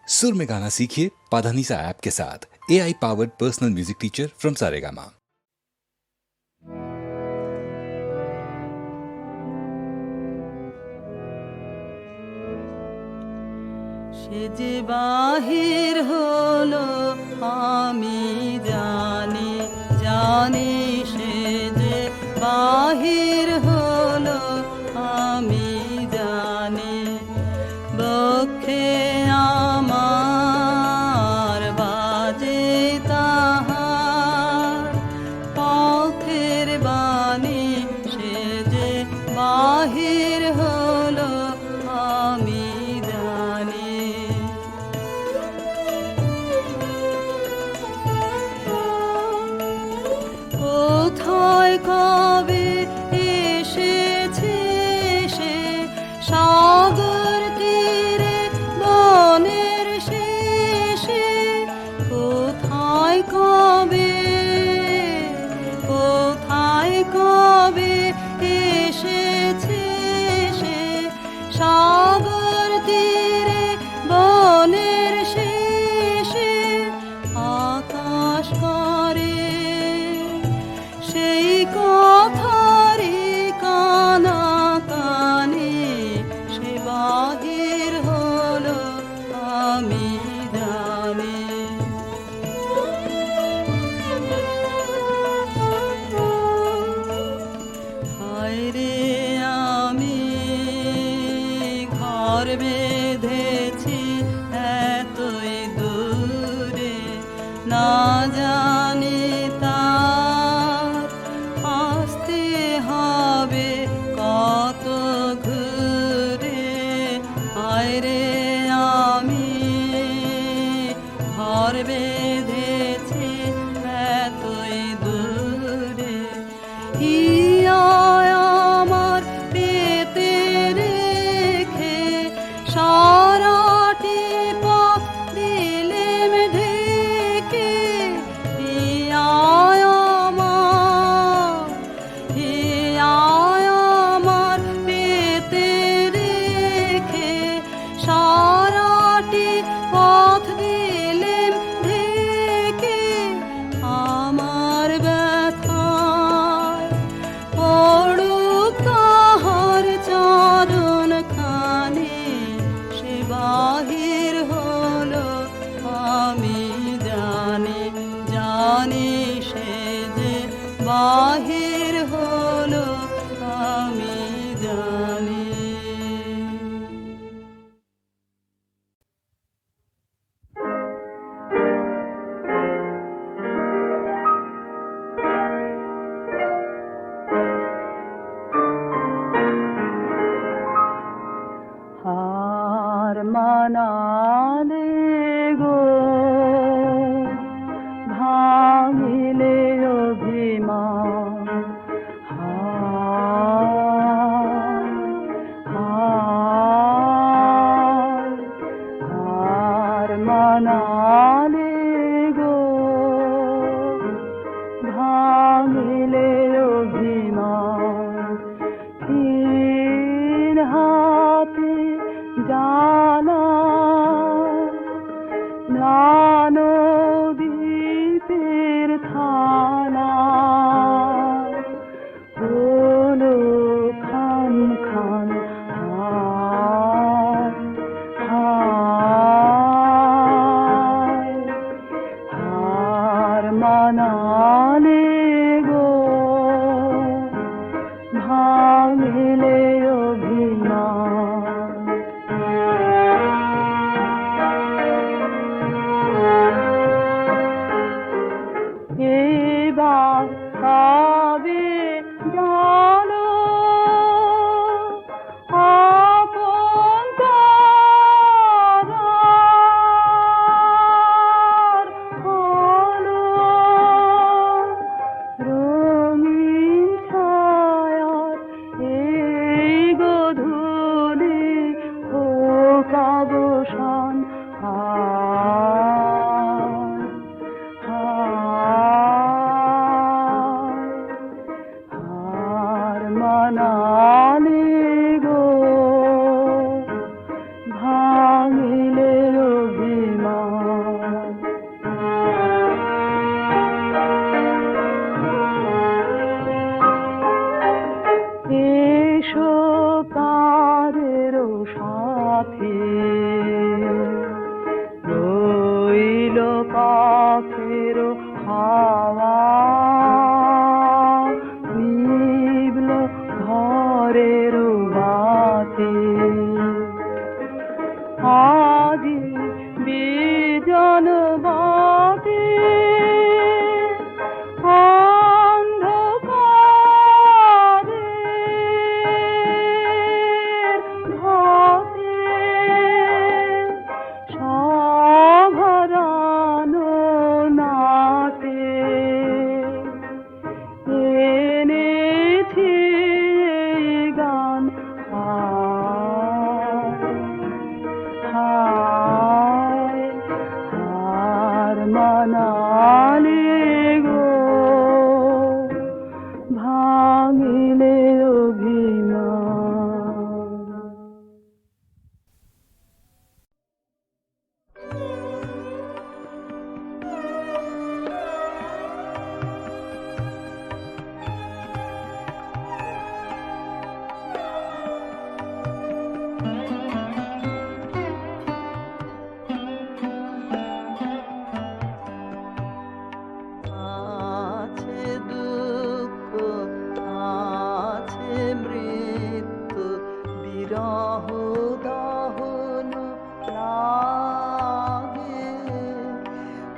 सुर में गाना सीखिए पाधानीसा ऐप के साथ। AI powered personal music teacher from Saregama. সে যে বাহির হলো আমি জানি জানি, সে যে বাহির হলো আমি জানি। বক্ষে আমার বাজে তাহার পথের বাণী, সে যে বাহির হলো আমি জানি। কোথায় কবে এসেছে সে সাগর তীরে বনের শেষে, কোথায় কবে এসেছে সে সাগর তীরে বনের শেষে। আকাশ করে সেই কথারি কানা কানে, সে বাহির হলো আমি জানি। হায় রে আমি ঘর বেঁধেছি এতই দূরে, না জানি তার আসতে হবে কত ঘুরে। হায় রে আমি ঘর বেঁধেছি এতই দূরে, হিয়া আমার পেতে রেখে সারাটি পথ দিলেম ঢেকে। হিয়া আমার পেতে রেখে সারাটি পথ দিলেম ঢেকে। আমার ব্যথায় পড়ুক তাহার চরণ খানি, সে বাহির হলো আমি জানি জানি, সে যে বাহির হলো আমি জানি। হার মানালে গো ভাঙিলে অভিমান, হার মানালে গো ভাঙিলে অভিমান। তিন হাতে জানা দ্বীপের থানা, হলো খান খান হায় হায়। জানালে গো ভাঙিলে অভিমান। আছে দুঃখ, আছে মৃত্যু, বিরহ দহন লাগে,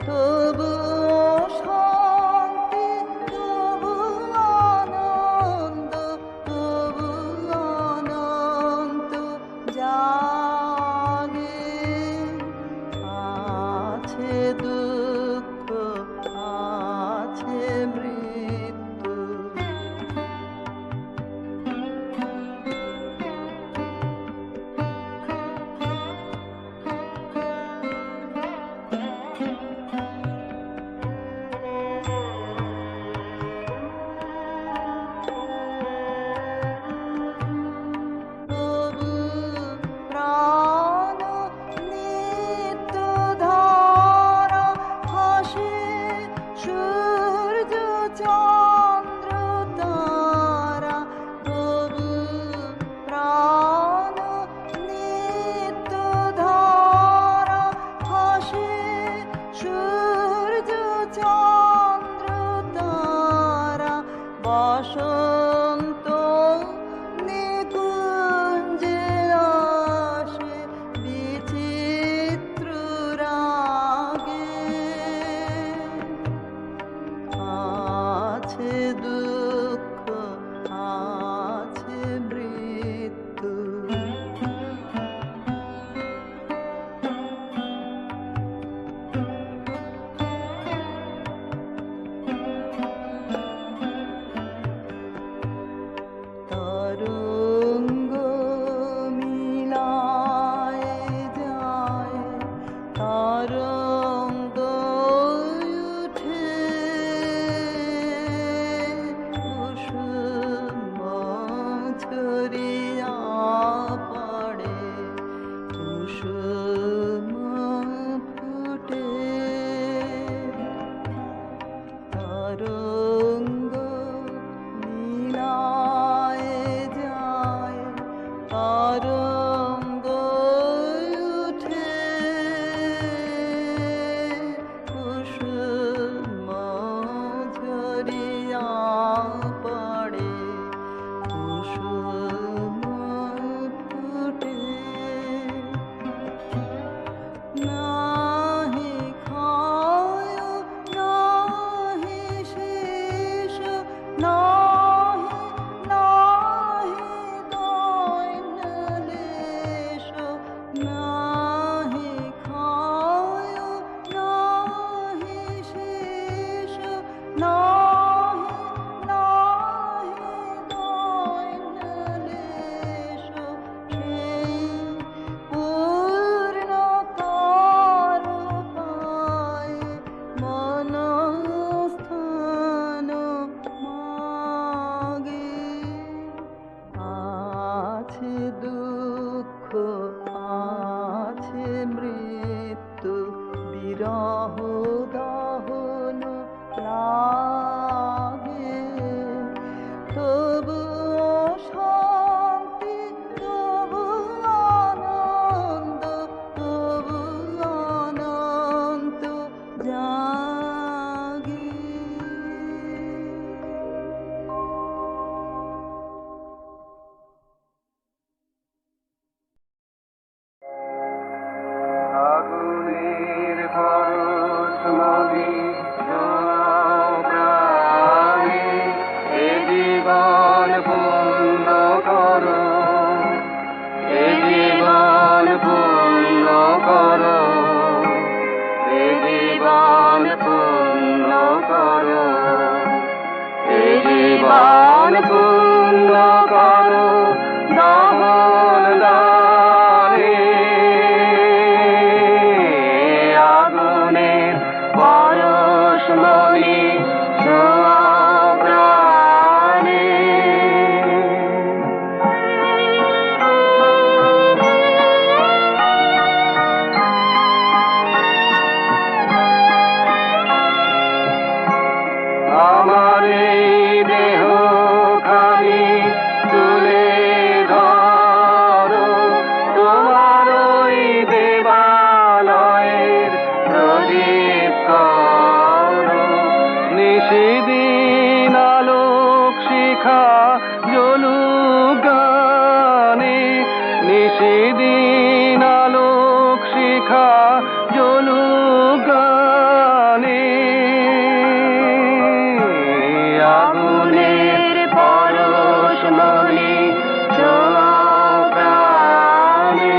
তবু শান্তি, তবু আনন্দ, তবু অনন্ত জাগে। আছে দুঃখ, আছে মৃত্যু, তবু প্রাণ নিত্য ধারা হাসে, সূর্য চন্দ্র তারা, তবু প্রাণ নিত্য ধারা হাসে, সূর্য চন্দ্র তারা, বসন্ত নিকুঞ্জে আসে বিচিত্র রাগে। আছে দুঃখ, আছে মৃত্যু, তরঙ্গ মিলায় যায়, তরঙ্গ উঠে, কুসুম ঝরিয়া পড়ে, কুসুম ফুটে, তরঙ্গ মিলায় যায়, তরঙ্গ উঠে, কুসুম ঝরিয়া পড়ে, কুসুম ফুটে, নাহি ক্ষয়, নাহি শেষ, নাহি নাহি দৈন্যলেশ, নাহি ক্ষয়, নাহি শেষ, নাহি নাহি দৈন্যলেশ, সেই পূর্ণতার পায় মনস্থান মাগে। আছে দুঃখ, আছে মৃত্যু, বিরহ দহন লাগে, তবু শান্তি, তবু আনন্দ, তবু অনন্ত জাগে। আগুনের ভরসা জ্বলুক গানে আগুনের পরশ মনে ছোঁয়াও প্রাণে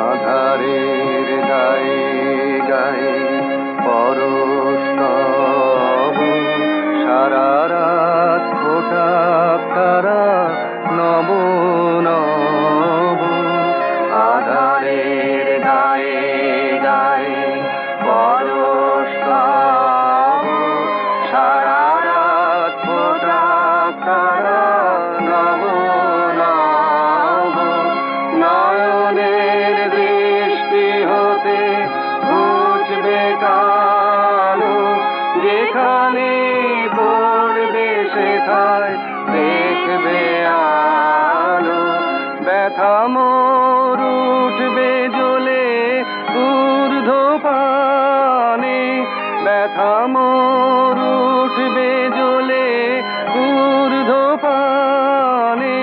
আধারের গায়ে গায়ে পরশ তব সারা রাত ফোটাক তারা নব নব আধারের গায়ে গায়ে পরশ তব সারা রাত ফোটাক তারা নব নব নয়নের দৃষ্টি হতে ঘুচবে কালো যেখানে পড়বে সেথায় দেখবে আলো ব্যথা মোর উঠবে জ্বলে ঊর্ধ্ব পানে ব্যথা মোর উঠবে জ্বলে ঊর্ধ্ব পানে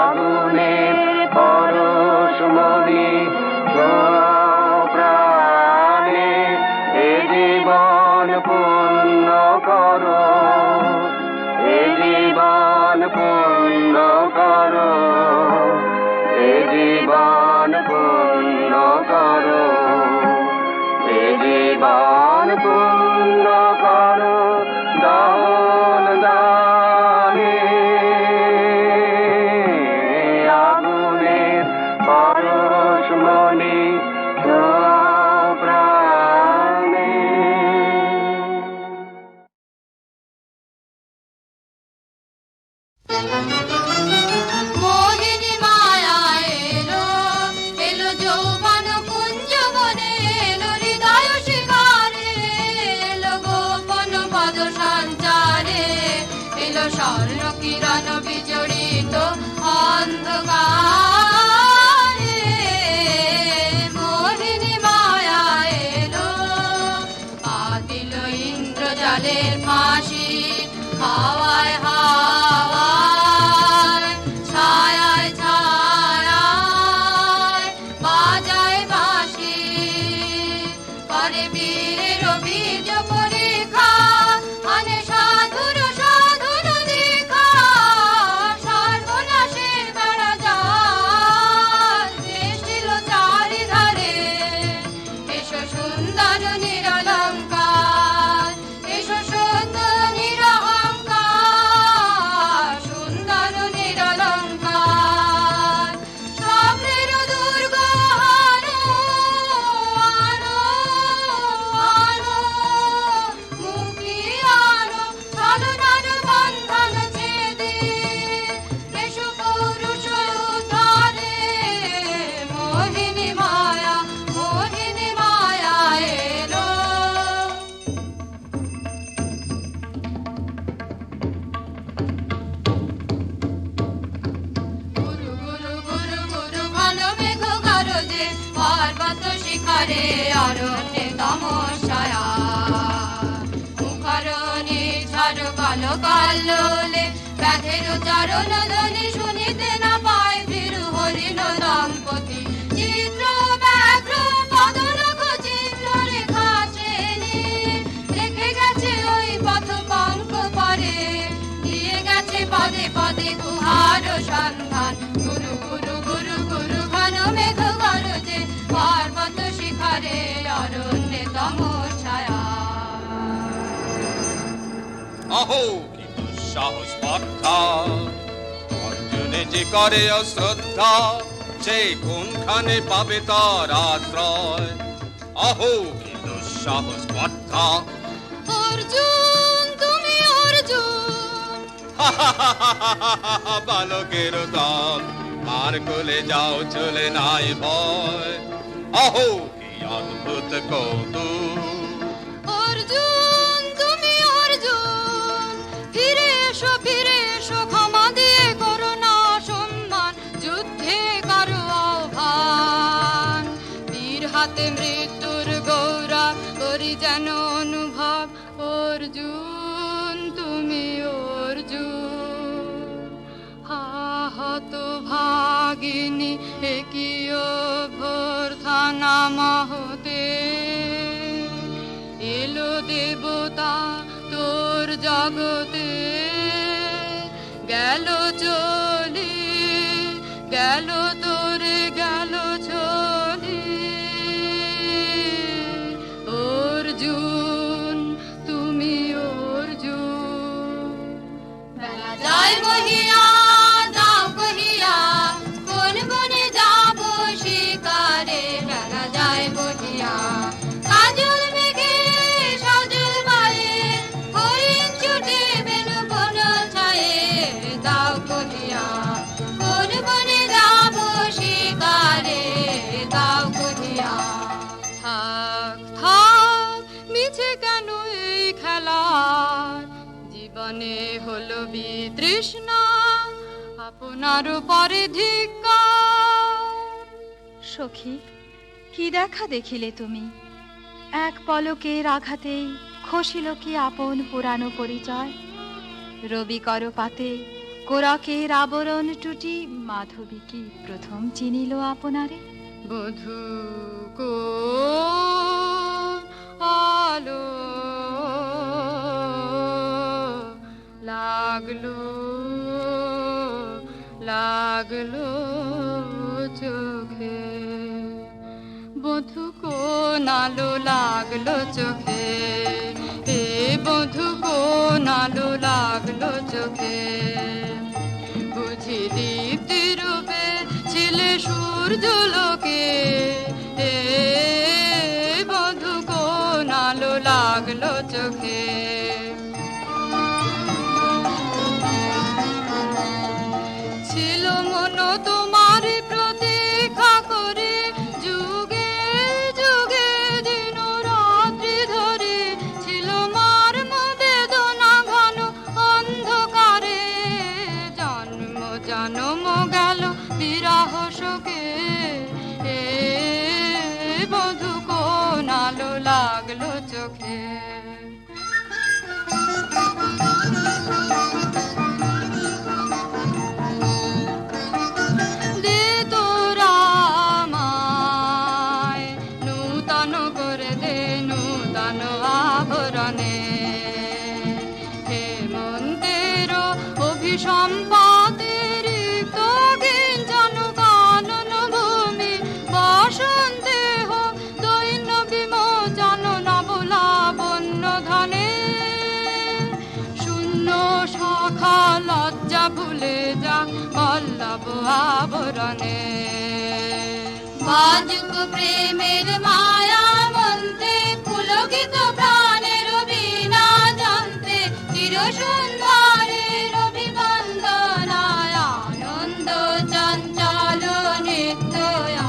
আগুনের পরশ মনে ছোঁয়াও প্রাণে এ জীবন পূর্ণ করো এ জীবন পূর্ণ করো এ জীবন পূর্ণ করো এ জীবন পূর্ণ করো দান দানে আগুনের পরশ মনে ছোঁয়াও প্রাণে মোহিনী মায়া এলো এলো যৌবন কুঞ্জ বনে এলো হৃদয় শিকারে এলো গোপন পদ সঞ্চারে এলো স্বর্ণ কিরণ বিজড়িত অন্ধকারে মোহিনী মায়া এলো পাতিল ইন্দ্রজালের ফাঁসি হাওয়ায় হাওয়ায় ছায়ায় ছায়ায় বাজায় বাঁশি করে বীরের বীজ পরীক্ষা আনে সাধুর সাধুর দীক্ষা সর্বনাশের বেড়া যায় সৃষ্টিল চারিধারে এসো সুন্দর নিরলঙ্কার এসো সুন্দর নিরহংকার সুন্দর নিরলঙ্কার স্বপ্নের দুর্গ আনো আনো আনো মুক্তি আনো ছলনার বন্ধন ছেদে এসো পুরুষ উদ্ধারে মোহিনী মায়া এলো গুরু গুরু গুরু গুরু ঘন মেঘ গরজে পর্বত শিখরে অরণ্যে তমস্যায়া মুখরণে ঝড় কালো কাল্লোলে ব্যাঘের চরণ ধ্বনি শুনিতে না পায় ভীরু হরিণ দম্পতি চিত্র ব্যাঘ্র পদনখ চিহ্ন রেখা চেনে রেখে গেছে ওই পথ পঙ্ক পরে দিয়ে গেছে পদে পদে গুহার সন্ধান গুরু গুরু গুরু গুরু ঘন মেঘ গরজে পর্বত শিখরে অরণ্যে তমস্যায়া অহো কি দুঃসাহস স্পর্ধা অর্জুনে যে করে অশ্রদ্ধা সে কোনখানে পাবে তার আশ্রয় অহো কি দুঃসাহস স্পর্ধা অর্জুন তুমি অর্জুন বালকের দল আর কোলে যাও চলে নাই ভয় অহো কি অদ্ভুত কৌতুক অর্জুন তুমি অর্জুন ফিরে এসো ক্ষমা দিয়ে করুণা সম্মান যুদ্ধে কারো আহ্বান বীর হাতে মৃত্যুর গৌরব যেন অনুভব অর্জুন তুমি অর্জুন হাহত ভাগিনী একিয় ভর্থানা মহতে এলো দেবতা তোর জগতে গেল চলি গেল তোরে গেল চলি অর্জুন তুমি অর্জুন বেলা যায় বহিয়া দাও কহিয়া কোন বনে যাব শিকারে বেলা যায় বহিয়া কাজল মেঘে সজল বায়ে হরিণ ছুটে বেনু বন ছায়ে দাও কহিয়া কোন বনে যাব শিকারে দাও কহিয়া থাক থাক মিছে কেন এই খেলা জীবনে হলো বিতৃষ্ণা আপনার পরে ধিক্কার সখী, কি দেখা দেখিলে তুমি? এক পলকের আঘাতেই খসিল কি আপন পুরানো পরিচয়? রবি করপাতে কোরকের আবরণ টুটি মাধবী কি প্রথম চিনিল আপনারে? বধূ কো আলো লাগলো লাগলো চোখে বধূ কোন আলো লাগলো চোখে এ বধূ কোন আলো লাগলো চোখে বুঝি দীপ্তি রূপে ছিলে সূর্য লোকে এ বধূ কোন আলো লাগলো চোখে ছিল মন তোমার প্রতীক্ষা করে যুগে যুগে দিন রাত্রি ধরে ছিল মার বেদনা ঘন অন্ধকারে জন্ম জন্ম গেল বিরহ শোকে এ বধূ কোন আলো লাগলো চোখে দে তোরা আমায় নূতন করে দে নূতন আভরণে হেমন্তের অভিসম্পাতের তো গিঞ্জন কানন ভূমি বসন্তে হোক দৈন্য বিমোচন নবলাবণ্য ধনে শূন্য শাখা লজ্জা ভুলে যা বল্লভ আবরণে বাজুক প্রেমের মায়া মন্তে পুলকিত প্রাণের বীণা জানতে চির সুন্দরের অভিবন্দনায় আনন্দ চঞ্চল নিত্য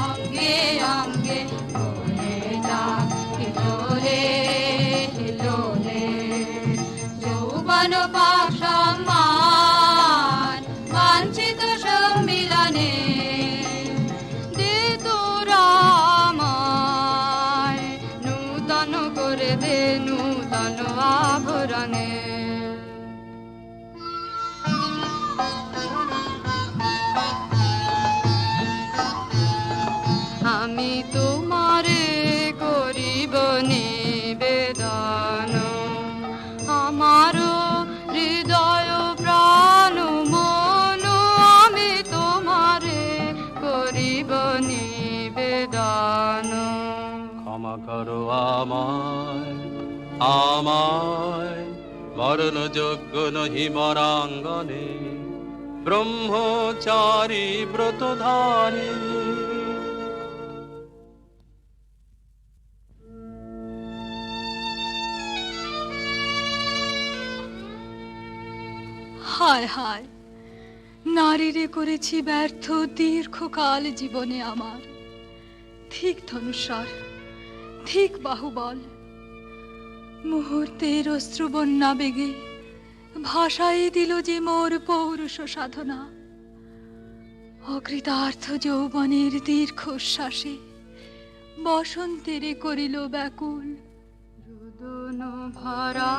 অঙ্গে অঙ্গে বলে যাক হিলোলে হিলোলে যৌবন পাশমান বাঞ্ছিত সম্মিলনে দে তোরা আমায় নূতন করে দে নূতন আভরণে আমি তোমারে করিব নিবেদন আমারও হৃদয় প্রাণ মন আমি তোমারে করিব নিবেদন ক্ষমা করো আমায় আমায় মরণ যোগ্য নহি মরাঙ্গনে ব্রহ্মচারী ব্রতধারী হায় হায়, নারীরে করেছি ব্যর্থ দীর্ঘকাল জীবনে আমার। ঠিক ধনুস্বর, ঠিক বাহুবল, মুহূর্তের অশ্রুবন্যা বেগে ভাষায় দিল যে মোর পৌরুষ সাধনা। অকৃতার্থ যৌবনের দীর্ঘশ্বাসে বসন্তেরে করিল ব্যাকুল। রোদন ভরা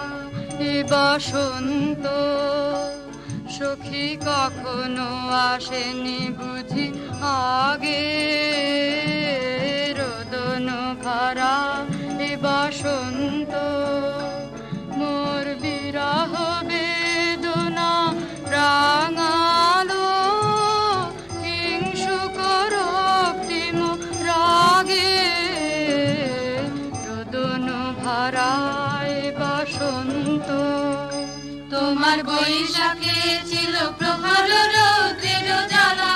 এ বসন্ত সখী কখনো আসেনি বুঝি আগে, রোদন ভরা এ বসন্ত মোর বিরহ বেদনা রাঙালো কিংসুকর রক্তিম রাগে, রোদন ভরায় বসন্ত। তোমার বৈশাখে ছিল প্রখর রৌদ্রের জ্বালা,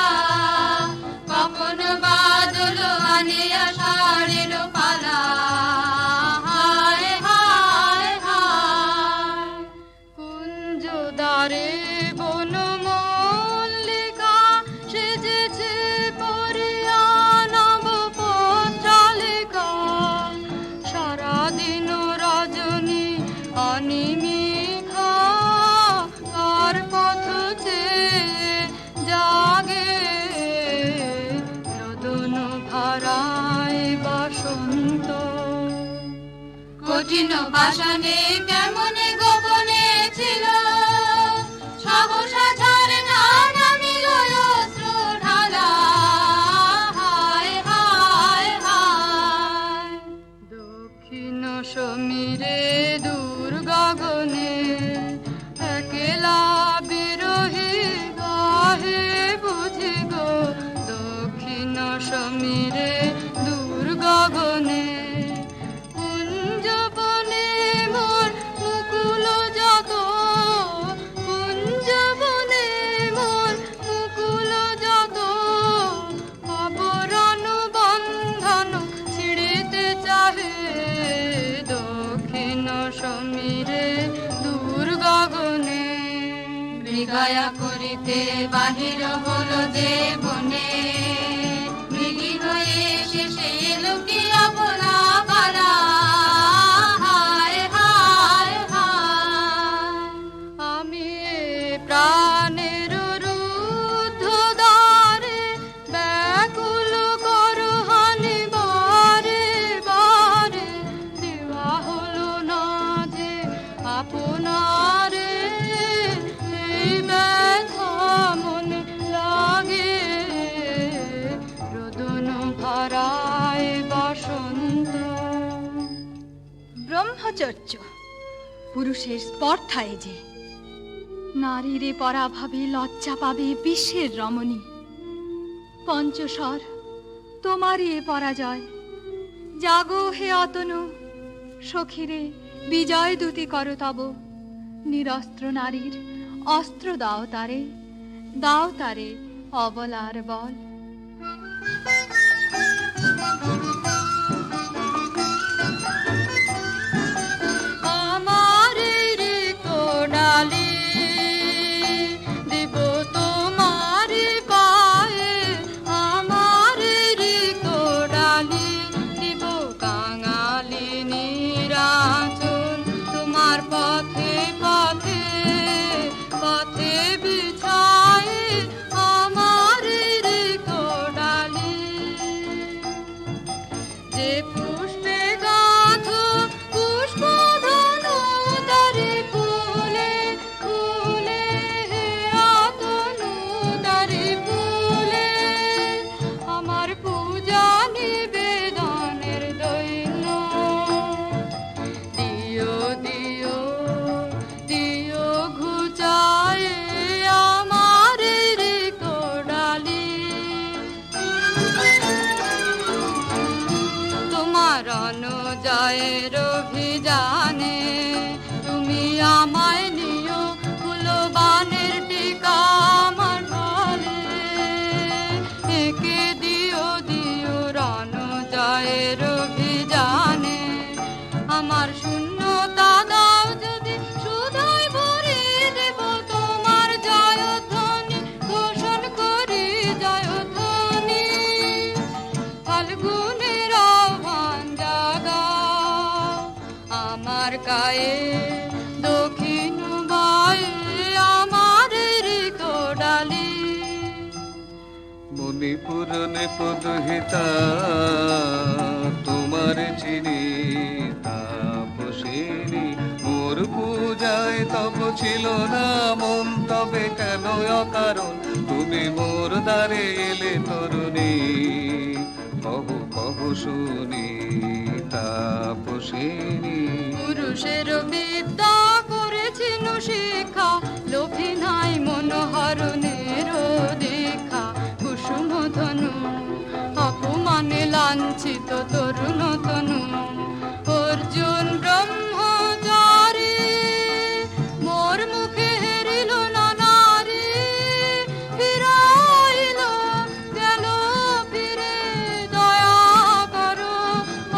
কখনো বাদল আনে আষাঢ়ের পালা, হায় হায় হায় কুঞ্জ দ্বারে বন মল্লিকা সেজেছে পরিয়া নব পত্রালিকা, সারাদিন রজনী অনিমিখা কার পথ চেয়ে জাগে, রোদন ভরায় বসন্ত। কঠিন পাষাণে কেমনে গোপনে ছিল সহসা ঝড় না নামিল অস্ত্র ঢালা, হায় হায় হায় দক্ষিণ সমীরে দূর গগনে একলা বিরোহী গাহে বুঝি গো, দক্ষিণ সমীরে দূর গগনে কুঞ্জবনে মোর মুকুল যত, কুঞ্জবনে মোর মুকুল যত আবরণ বন্ধন ছিড়িতে চাহে, দক্ষিণ সমীরে দূর গগনে মৃগয়া করিতে বাহির হলো যে বনে, মৃগী হয়ে শেষে এলো কি আপনা পালা, হায় হায় হায় আমি এ প্রাণের রুদ্ধ দ্বারে ব্যাকুল করো হানি বারে বারে, দেওয়া হলো না যে আপনারে এই ব্যথা মনে লাগে, রোদন ভরায় বসন্ত। ব্রহ্মচর্য পুরুষের স্পর্ধায় যে, নারীরে পরাভাবে লজ্জা পাবে বিশ্বের রমণী, পঞ্চস্বর তোমারই এ পরাজয়, জাগো হে অতনু সখীরে বিজয় দূতি করো তব, নিরস্ত্র নারীর অস্ত্র দাও তারে অবলার বল। আমার রিক্ত ডালি দিব তোমার পায়ে, আমার রিক্ত ডালি দিব কাঙালি নিরাচল, তোমার পথে পথে পথে বিছায় আমার রিক্ত ডালি, যে পুষ্পে গাঁথো পুষ্প ধনু দারে ফুলে ফুলে, হে আতনু দারে ফুলে আমার পূজা নিবেদনের দৈন্য, দিও দিও দিও ঘুচায় আমার রিক্ত ডালি, তোমার অনুজয়ের অভিযানে তুমি আমায় নিও ফুলবানের টিকা আমার ঢলে, একে দিও দিও রণজয়ের অভিযানে আমার শূন্যতা দাও যদি শুধুই ভরিয়ে দেব তোমার জয়ধ্বনি ঘোষণ করি জয়ধ্বনি, ফাল্গুনের আহ্বান জাগাও আমার গায়ে দক্ষিণ বায়ে আমার রিক্ত ডালি, মণিপুরনে পদহিতা তোমার চিনি তাপসী তবু ছিল না মন, তবে কেন অকারণ তুমি মোর দ্বারে এলে তরুণী। কহু কহু শুনি তাপসিনী। পুরুষের বিদ্যা করেছিল শিক্ষা, লোভী নাই মনোহরণের দীক্ষা। কুসুম ধনু অপমানে লাঞ্ছিত তরুণ তনু। অর্জুন ব্রহ্মচারী মোর মুখে হেরিল না নারী। ফিরাইল গেল ফিরে দয়া করো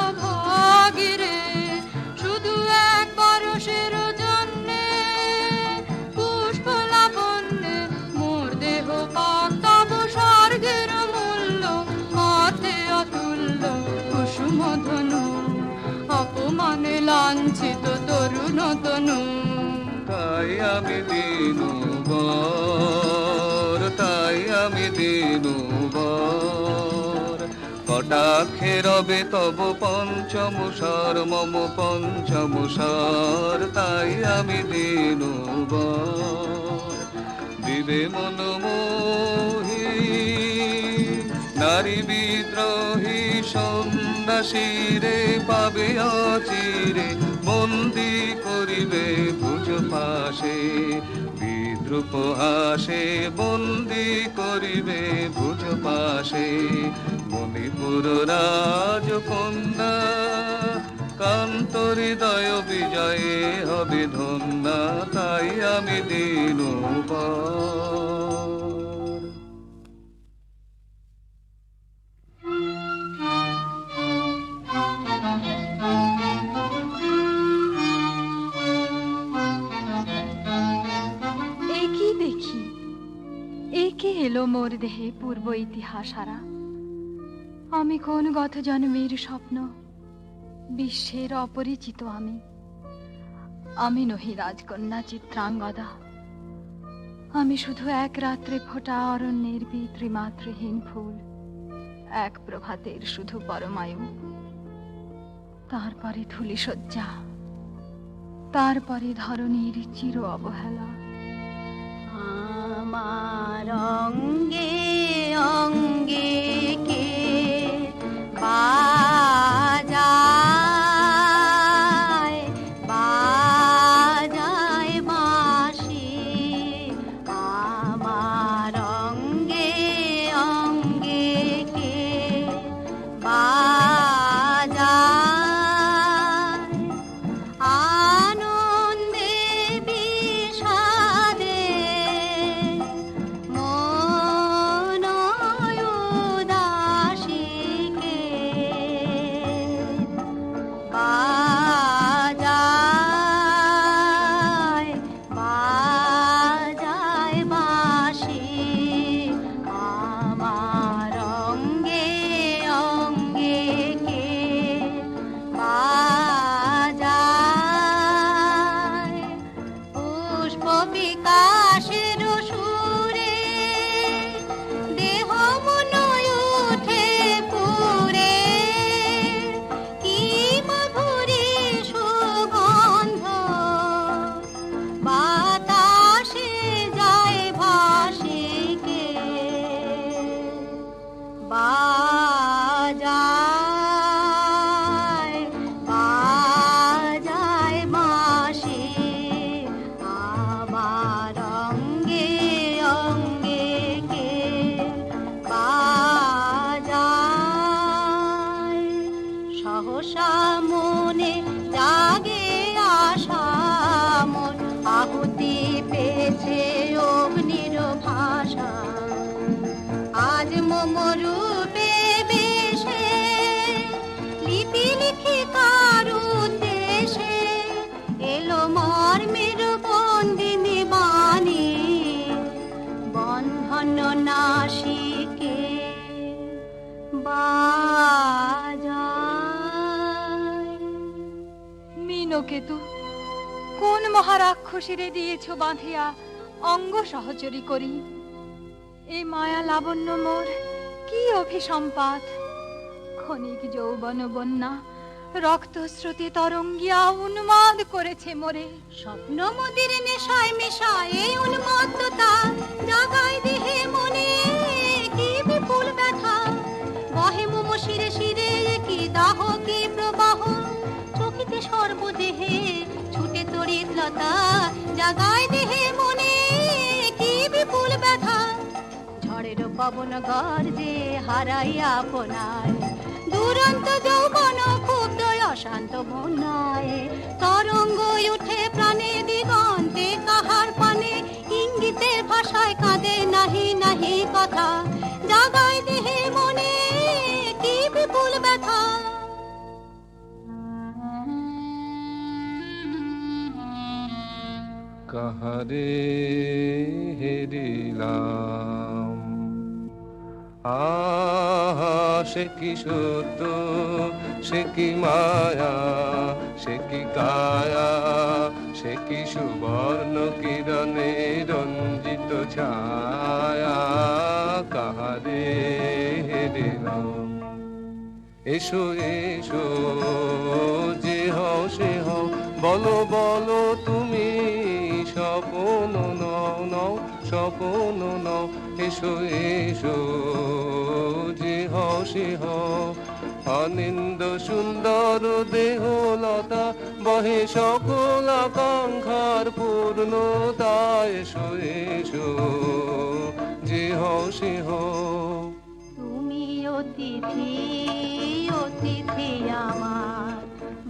অভাগীরে। শুধু একবার সের জন্যে পুষ্প লাবণ্যে মোর দেহ পাক্তাব স্বর্গের মূল্য অর্থে অতুল্য। কুসুম ধনু অপমানে লাঞ্ছিত তরুণ তনু। তাই আমি দিনুবর, তাই আমি দিনুবর। কটাক্ষে রবে তব পঞ্চমুষর মম পঞ্চমুষর। তাই আমি দিনুবর। দিবে মনমোহী নারী বিদ্রোহী সন্ন্যাসীরে পাবে অচিরে। বন্দি করিবে ভুজ পাশে বিদ্রুপ হাসে। বন্দি করিবে ভুজ পাশে। মণিপুর রাজকন্যা কান্ত হৃদয় বিজয়ে হবে ধন্যা। তাই আমি দিনুবর। একই দেখি, একে এলো মোর দেহে পূর্ব ইতিহাস হারা। আমি কোন গত জন্মের স্বপ্ন, বিশ্বের অপরিচিত আমি। আমি নহি রাজকন্যা চিত্রাঙ্গদা, আমি শুধু এক রাত্রে ফোটা অরণ্যের পিতৃমাতৃহীন ফুল। এক প্রভাতের শুধু পরমায়ু, তারপরে ধূলিসজ্জা, তারপরে ধরণীর চির অবহেলা। আমার অঙ্গে অঙ্গে কে বাজায় বাজায় বাঁশি। আমার অঙ্গে অঙ্গে কে বাজায় আনন্দে বিষাদে মন উদাসীকে বাজায় বাজায় বাঁশি। আমার অঙ্গে অঙ্গে কে বাজায় পুষ্প বিকাশের সুরে দেহ মন উঠে পুরে। কি মধুরী সুগন্ধ বাতাসে যায় ভাসে কে বাজায় বাজায় বাঁশি। আমার অঙ্গে অঙ্গে কে বাজায় সহসা মনে জাগে আশা মোর। আহুতি পেয়েছে অগ্নির ভাষা। আজ মম রূপে বেশে লিপি লিখি কার উদ্দেশে এলো মর্মের বন্দিনী বাণী। বন্ধন নাশিকে বাজায়। মীনকেতু, কোন মহারাক্ষসীরে দিয়েছ বাঁধিয়া অঙ্গ সহচরী করি। এ মায়া লাবণ্য মোর কি অভিসম্পাত। ক্ষণিক যৌবন বন্যা রক্তস্রোতে তরঙ্গিয়া উন্মাদ করেছে মোরে। স্বপ্ন মোদের নেশায় মেশায় এই উন্মত্ততা জাগায় দেহে মনে কি বিপুল ব্যথা বহে মোম শিরে শিরে কি দাহ কি প্রবাহ চকিতে সর্বদেহে ছুটে তড়িৎ লতা জাগায় দেহে মনে কি বিপুল ব্যথা ঝড়ের পবন গর্জে হারাইয়া আপনায় দুরন্ত যৌবন ক্ষুব্ধ অশান্ত বন্যায় তরঙ্গ উঠে প্রাণে দিগন্তে কাহার পানে ইঙ্গিতের ভাষায় কাঁদে নাহি নাহি কথা জাগায় দেহে মনে কি বিপুল ব্যথা কাহারে হেরিলাম আহা সে কি সত্য সে কি মায়া সে কি কায়া সে কি সুবর্ণ কিরণে রঞ্জিত ছায়া কাহারে হেরিলাম এসো এসো যে হও সে হও বলো বলো তুমি স্বপন নও নও স্বপন নও এসো এসো যে হও সে হও অনিন্দ সুন্দর দেহলতা বহে সকল আকাঙ্ক্ষার পূর্ণতা এসো এসো যে হও সে হও তুমি অতিথি অতিথি আমার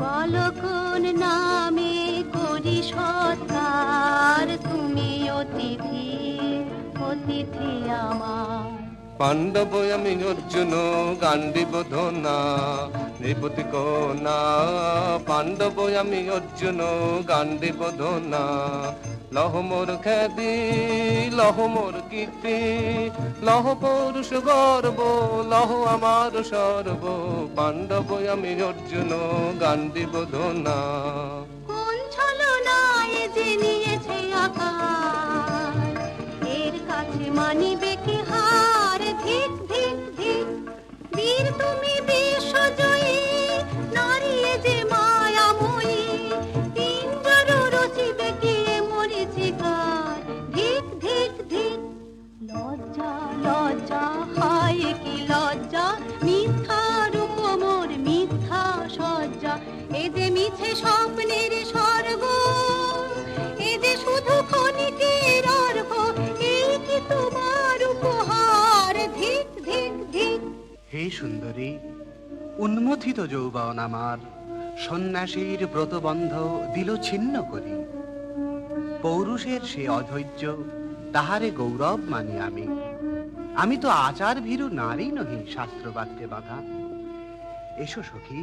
বলো কোন নামে করি সৎকার তুমি অতিথি অতিথি আমার পাণ্ডব আমি অর্জুন গান্ডীব ধনা নৃপতি কনা পাণ্ডব আমি অর্জুন গান্ডীব ধনা লহ মোর খ্যাতি লহ মোর কীর্তি লহ পৌরুষ গর্ব লহ আমার সর্ব পাণ্ডব আমি অর্জুন গান্ডীব ধনা কোন ছলনায় যে নিয়েছে আকার এর কাছে মানিবে কি হার ধিক ধিক ধিক বীর তুমি বিশ্বজয়ী নারী যে মায়াময়ী ইন্দ্র রচিবে কি মরিচিকার ধিক ধিক ধিক লজ্জা লজ্জা হায় কি লজ্জা মিথ্যা রূপ মোর মিথ্যা সজ্জা এ যে মিছে স্বপ্নের স্বর্গ এ যে শুধু ক্ষণিকের অর্ঘ এই কি তোমার উপহার ধিক ধিক ধিক হে সুন্দরী উন্মথিত যৌবন আমার সন্ন্যাসীর ব্রতবন্ধ দিল ছিন্ন করি পৌরুষের সে অধৈর্য তাহারে গৌরব মানি আমি তো আচার ভীরু নারী নহি শাস্ত্রবাক্যে বাধা এসো সখী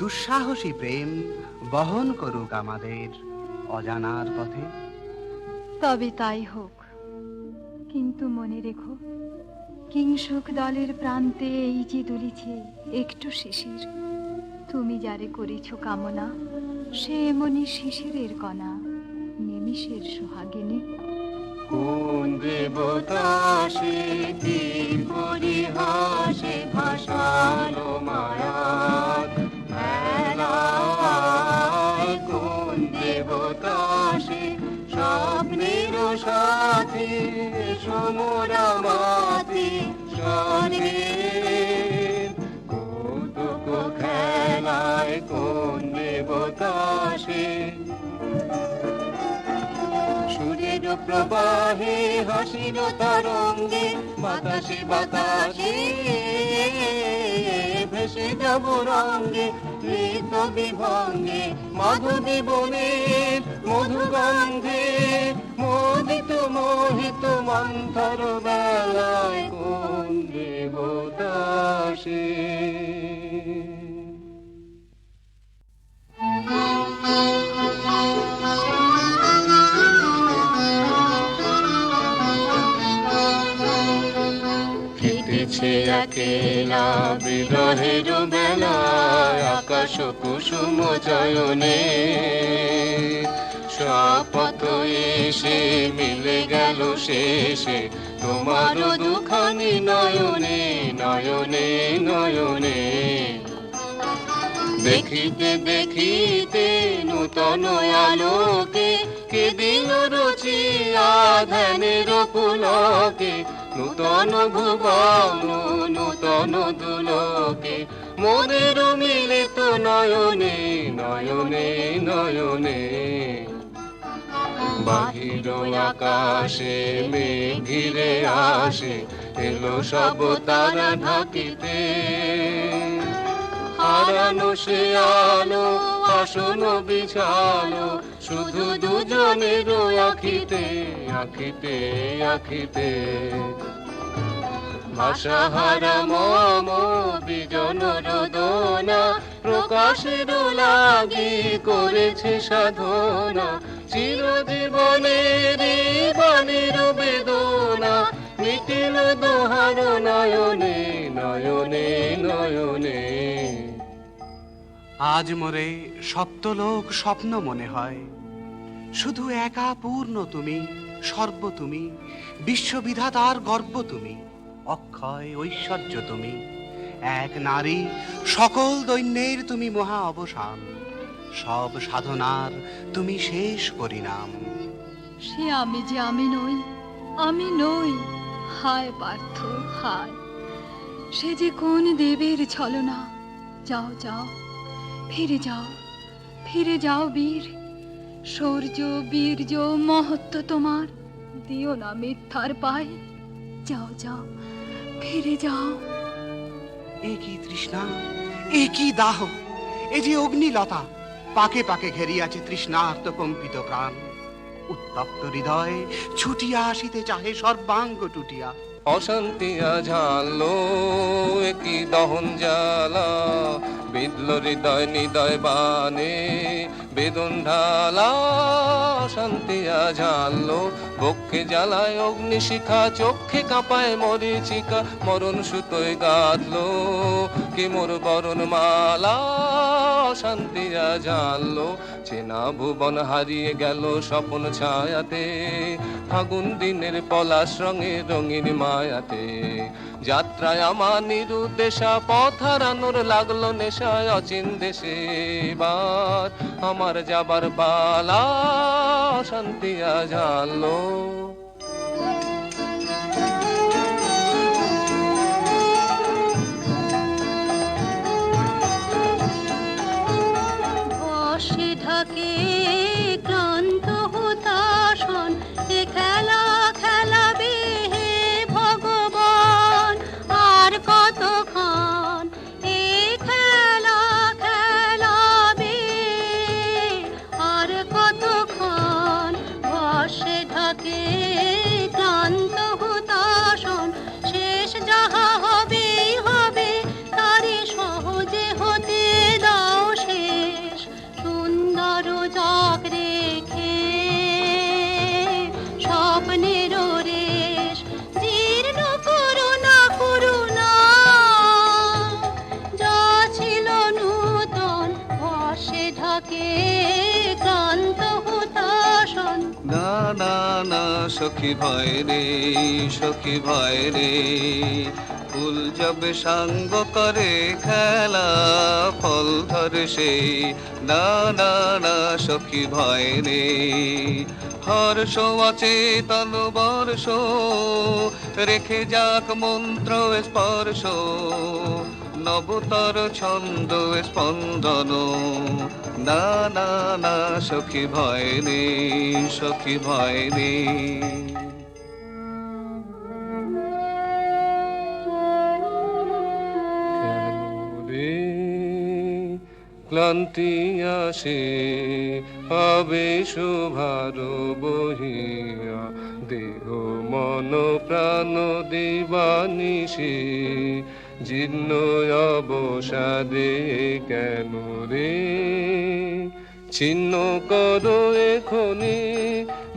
দুঃসাহসী প্রেম বহন করুক আমাদের অজানার পথে তবে তাই হোক, কিন্তু মনে রেখো কিংসুক দলের প্রান্তে এই যে দুলিছে একটু শিশির তুমি যারে করিছ কামনা সে এমনি শিশিরের কণা নিমিষের সোহাগিনী কোন দেবতা সে কি পরিহাসে ভাষালো মায়ার মেলায় কোন দেবতা সে স্বপ্নের সাথী সমরা মাতি স্বর্গে কৌতুক খেলায় কোন দেবতা সে সুরের প্রবাহে হাসির তরঙ্গে বাতাসে বাতাসে ভেসে যাব রঙ্গে নৃত্য বিভঙ্গে মাধবী বনের মধুগন্ধে মোদিত মোহিত মন্থর বেলায় কোন দেবতা সে কেটেছে একেলা বিরহের বেলায় আকাশ কুসুম চয়নে শপথ এসে মিলে গেল শেষে তোমার দুখানি নয়নে নয়নে নয়নে দেখিতে দেখিতে নূতন আলোকে কে দিল রচিয়া ধ্যানের পুলকে, নূতন ভুবন নূতন দুলোকে, মোদের মিলিত নয়নে নয়নে নয়নে। বাহির আকাশে মেঘ ঘিরে আসে, এলো সব তারা ঢাকিতে, হারানো সে আলো আসন বিছালো, শুধু দুজনের আখিতে আখিতে আখিতে। ভাষাহারা মম বিজন রোদনা, প্রকাশের লাগি করেছে সাধনা, চিরজীবনের বাণীর বেদনা, মিটিল দোহার নয়নে নয়নে নয়নে। আজ মোরে সপ্তলোক স্বপ্ন মনে হয়, শুধু একা পূর্ণ তুমি, সর্ব তুমি, বিশ্ববিধাতার গর্ব তুমি, অক্ষয় ঐশ্বর্য তুমি, এক নারী সকল দৈন্যের তুমি মহা অবসান, সব সাধনার তুমি শেষ পরিণাম। সে আমি যে আমি নই, আমি নই, হায় পার্থ হায়। সে যে কোন দেবের ছলনা। যাও যাও, ফিরে যাও, ফিরে যাও বীর। শৌর্য বীর্য মহত্ব তোমার, দিও না মিথ্যার পায়। যাও যাও, ফিরে যাও। এ কি তৃষ্ণা, এ কি দাহ, এ যে অগ্নিলতা, পাকে পাকে ঘেরিয়াছে তৃষ্ণার্ত কম্পিত প্রাণ। উত্তপ্ত হৃদয় ছুটিয়া আসিতে চাহে সর্বাঙ্গ টুটিয়া। অশান্তিয়া ঝালো একই দহন জ্বালা, বিদল হৃদয় নিদয় বানে বেদন ঢালা। অশান্তিয়া ঝালো বক্ষে জ্বালায় অগ্নিশিখা, চক্ষে কাঁপায় মরীচিকা, মরণ সুতোয় গাঁথলো কে মোর বরণ মালা। অশান্তিয়া ঝালো চেনা ভুবন হারিয়ে গেল স্বপন ছায়াতে, ফাগুন দিনের পলাশ রঙে রঙিন মায়াতে। যাত্রায় আমার নিরুদ্দেশা, পথ হারানোর লাগলো নেশায় অচিন দেশে। এবার আমার যাবার পালা, শান্তিয়া ঝালো। বর্ষে ঢাকে ক্লান্ত হুতাশন, এ খেলা খেলাবে হে ভগবান। আর কতক্ষণ এ খেলা খেলাবে, আর কতক্ষণ। বর্ষে ঢাকে ক্লান্ত হুতাশন, শেষ যাহা হবেই হবে, তারে সহজে হতে দাও শেষ। সুন্দর চক রেখে স্বপ্নের রেশ, জীর্ণ করুণা করুণা, যা ছিল নূতন বর্ষে ঢাকে ক্লান্ত হুতাশন। না না না সখী ভয় রে, সখী ভয় রে, ফুল যাবে সাঙ্গ করে খেলা ফল ধরে সে। না না না সখী ভয় রে, হর্ষ অচেতন বর্ষ, রেখে যাক মন্ত্র স্পর্শ, নবতর ছন্দ স্পন্দন। না না না সখী ভয় রে, সখী ভয় রে। ক্লান্তি আসে আবেশ ভার বহিয়া, দেহ মন প্রাণ দিবানিশে, জীর্ণ অবসাদে কেন রে। ছিন্ন করো এখনি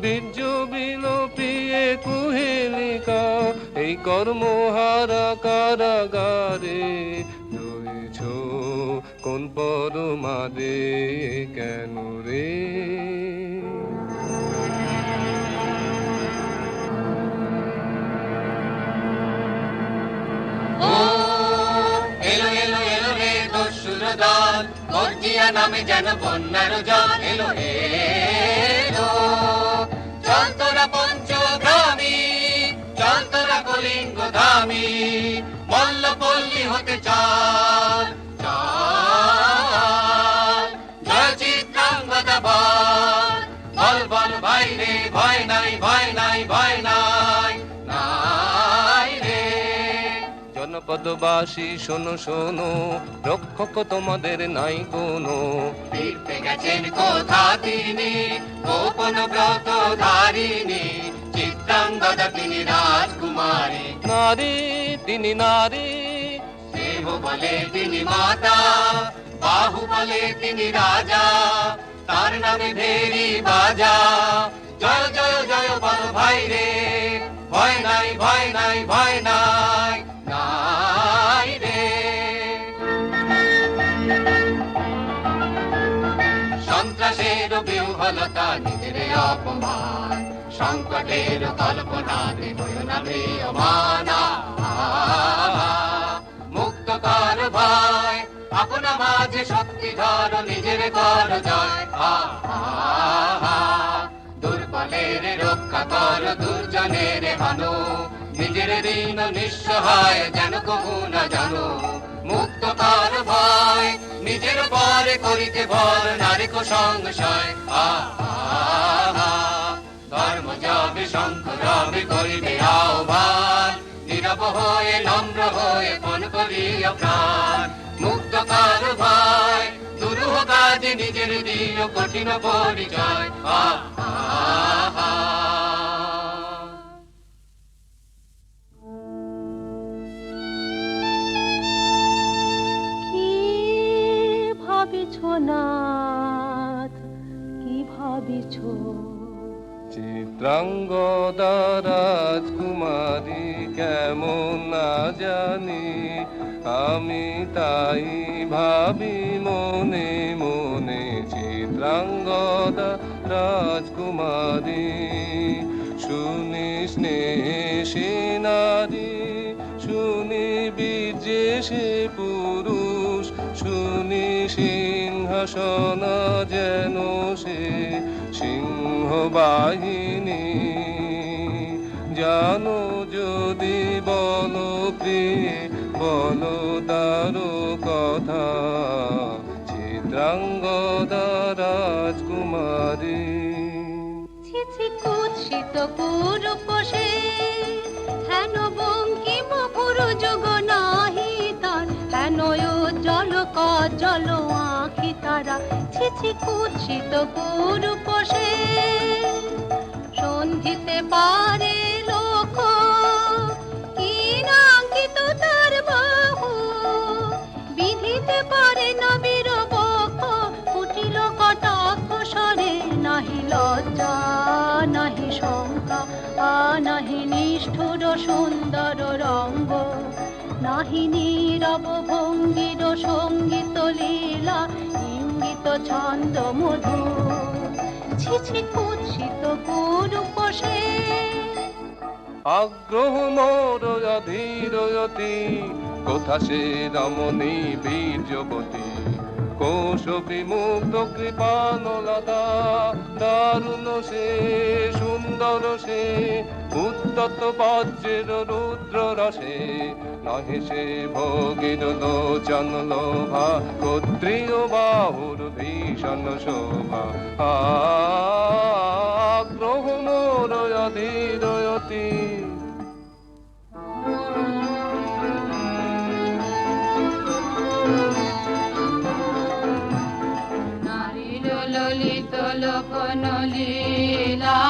বীর্য বিলোপিয়ে কুহেলিকা, এই কর্মহারা কারাগারে রয়েছ কোন পরমাদে কেন রে। ও এলো এলো এলো রে দস্যুরা, দল গর্জিয়া নামে যেন বন্যার জল এলো এলো। চল তোরা পঞ্চগ্রামী, চল তোরা কলিঙ্গ ধামী, মল্লপল্লী হতে চল চল। জয় চিত্রাঙ্গদা বল, বল বল ভাই রে, ভয় নাই ভয় নাই ভয় নাই নাই রে। জনপদবাসী শোনো শোনো, রক্ষক তোমাদের নাই কোনো। ফিরতে গেছেন কোথা তিনি, গোপন ব্রত ধারিণী, চিত্রাঙ্গদা তিনি রাজকুমারী। নারী তিনি নারী, স্নেহ বলে তিনি মাতা, বাহু বলে তিনি রাজা, তার নামে ভেরি বাজা। জয় জয় জয় বল ভাই রে, ভয় নাই ভয় নাই ভয় নাই নাই রে। সন্ত্রাসের বিহ্বলতা নিজের অপমান, সংকটের কল্পনা হৃদয় নামে অমানা। মুক্ত কর ভয়, আপনা মাঝে শক্তি ধর, নিজের কর জয়। দুর্বলের রক্ষা কর, দুর্জনের হানো, নিজের দিন নিঃসহায় যেন কবু না জানো। মুক্ত কর ভয়, নিজের পরে করিতে ভর, নারীক সংশয়। ধর্ম যাবে শঙ্খ রবে করিবে আহ্বান, নীরব হয়ে নম্র হয়ে পণ করিয়া প্রাণ। মুক্ত কর ভয়, দুরূহ কাজে নিজের দিও কঠিন পরিচয়। কি ভাবিছ নাথ, কি ভাবিছ? চিত্রাঙ্গদা রাজকুমারী কেমন না জানি, আমি তাই ভাবি মনে মনে। চিত্রাঙ্গদা রাজকুমারী, শুনি স্নেহে নারী, শুনি বীর্যে সে পুরুষ, শুনি সিংহাসন যেন সে সিংহ বাহিনী। জানো যদি বলো প্রিয়ে, বলো তার কথা, চিত্রাঙ্গদা রাজকুমারী। ছিছি কুৎসিত পুরুষ সে, হেন বঙ্কিম পুরুযুগ নাহি তার, হেন উজ্জ্বল কজ্জ্বল আঁখি তারা। ছিছি কুৎসিত পুরুষ সে, সন্ধিতে পারে লোক, কি নাঙ্কিত তার বাহু, বিধিতে পারে না বীর বক্ষ, কুটিল কটাক্ষ স্বরে। নাহি লজ্জা নাহি শঙ্কা, নাহি নিষ্ঠুর সুন্দর রঙ্গ, নাহি নীরব ভঙ্গির সঙ্গীত লীলা, ইঙ্গিত ছন্দ মধু। ছিছি কুৎসিত পুরুষ সে। আগ্রহ মোর অধীরয়তি, কোথা সে রমণী বীর্যবতী। কোশ বিমুগ্ধ কৃপানলতা, দারুণ সে সুন্দর সে, উদ্যত বজ্রের রুদ্র রসে। নহে সে ভোগীর লোচন লোভা, ক্ষত্রিয় বাহুর ভীষণ শোভা। আগ্রহ মোর অধীরয়তি। নারীর ললিত লোকন লীলা,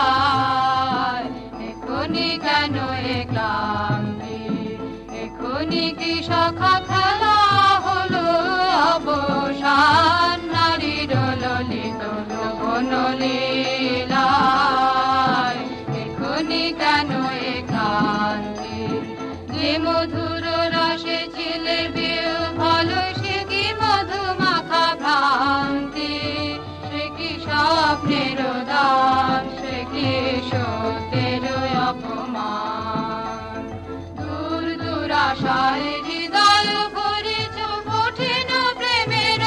এখনি কেন এ ক্লান্তি, এখনি কি সখা খেলা হলো অবসান। নারীর ললিত লোকন লীলা, এখনি কেন এ ক্লান্তি। যে মধুর রসে ছিলে বিহ্বল, সে কি মধু মাখা ভ্রান্তি, সে কি স্বপ্নের দান, সে কি সত্যের অপমান। দূর দূরাশায় হৃদয় ভরেছ কঠিন প্রেমের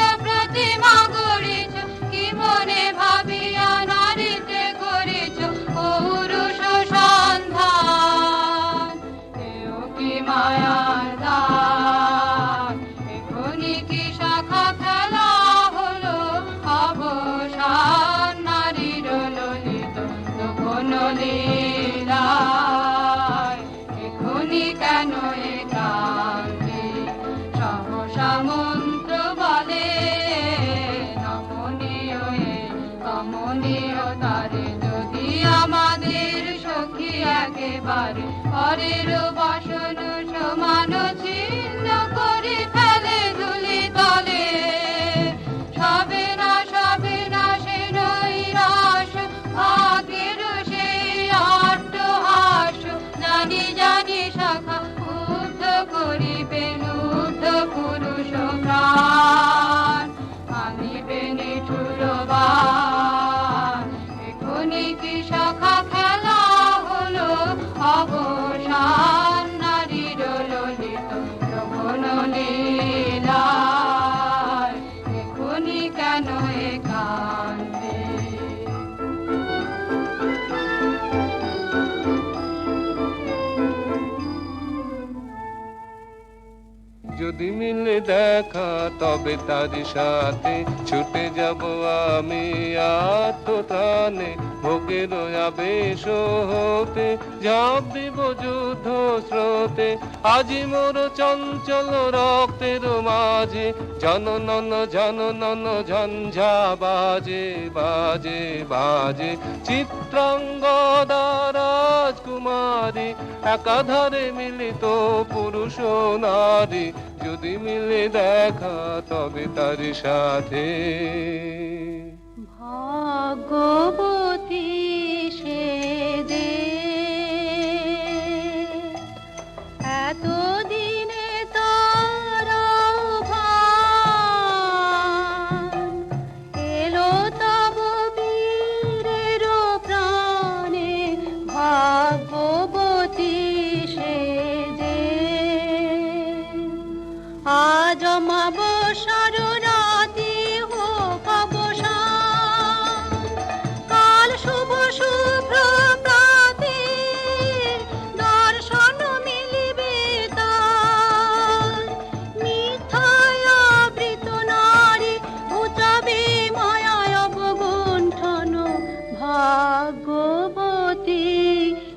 রমণীয় তারে যদি আমাদের সখী একেবারে পরের বাসন সমান ছিন্ন করে ফেলে ধুলি তলে, সবে না সে নৈরাশ ভাগ্যের সেই অট্টহাস, জানি জানি শাখা উদ্ধ করিবেন উদ্ধ পুরুষ প্রাণ, আনিবেন নিঠুরবান। এখনই কি শাখা খেলা হলো অবসান, নারীর ললিত যৌবন লীলায় এখনই কেন একান্তে। যদি মিলে দেখা তবে তার সাথে ছুটে যাব আমি আত্মপ্রাণে, ভোগের আবেশ হতে ঝাঁপ দিব যুদ্ধ স্রোতে, আজি মোর চঞ্চল রক্তের মাঝে জননন ঝঞ্ঝা বাজে বাজে বাজে, চিত্রাঙ্গদা রাজকুমারী একাধারে মিলিত পুরুষ নারী, যদি মিলে দেখা তবে তার সাথে। ভাগ্যবতী সে যে এতদিনে তার আহ্বান, এলো তব বীরের প্রাণে, ভাগ্যবতী সে যে আজ অমাবস্যার রাতে হোক অবসান, কাল শুভ শুভ্র প্রাতে দর্শন মিলিবে তার, মিথ্যায় আবৃত নারী ঘুচাবে মায়ায় অবগুণ্ঠন, ভাগ্যবতী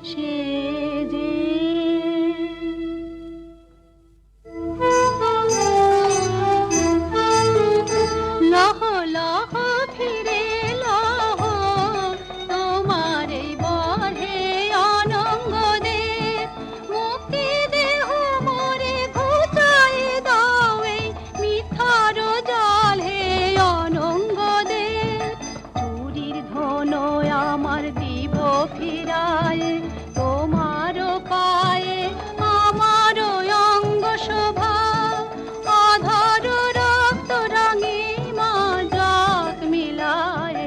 সে যে। লহ লহ ফিরে লহ তোমার এই বহে অনঙ্গ দে, মুক্তি দেহ মোরে ঘুচাই দাও এই মিথ্যার জাল হে অনঙ্গ দে, চুরির ধন আমার দিব ফিরায় তোমার পায়ে আমার অঙ্গ শোভা, আধার রক্ত রাঙে মা যাক মিলায়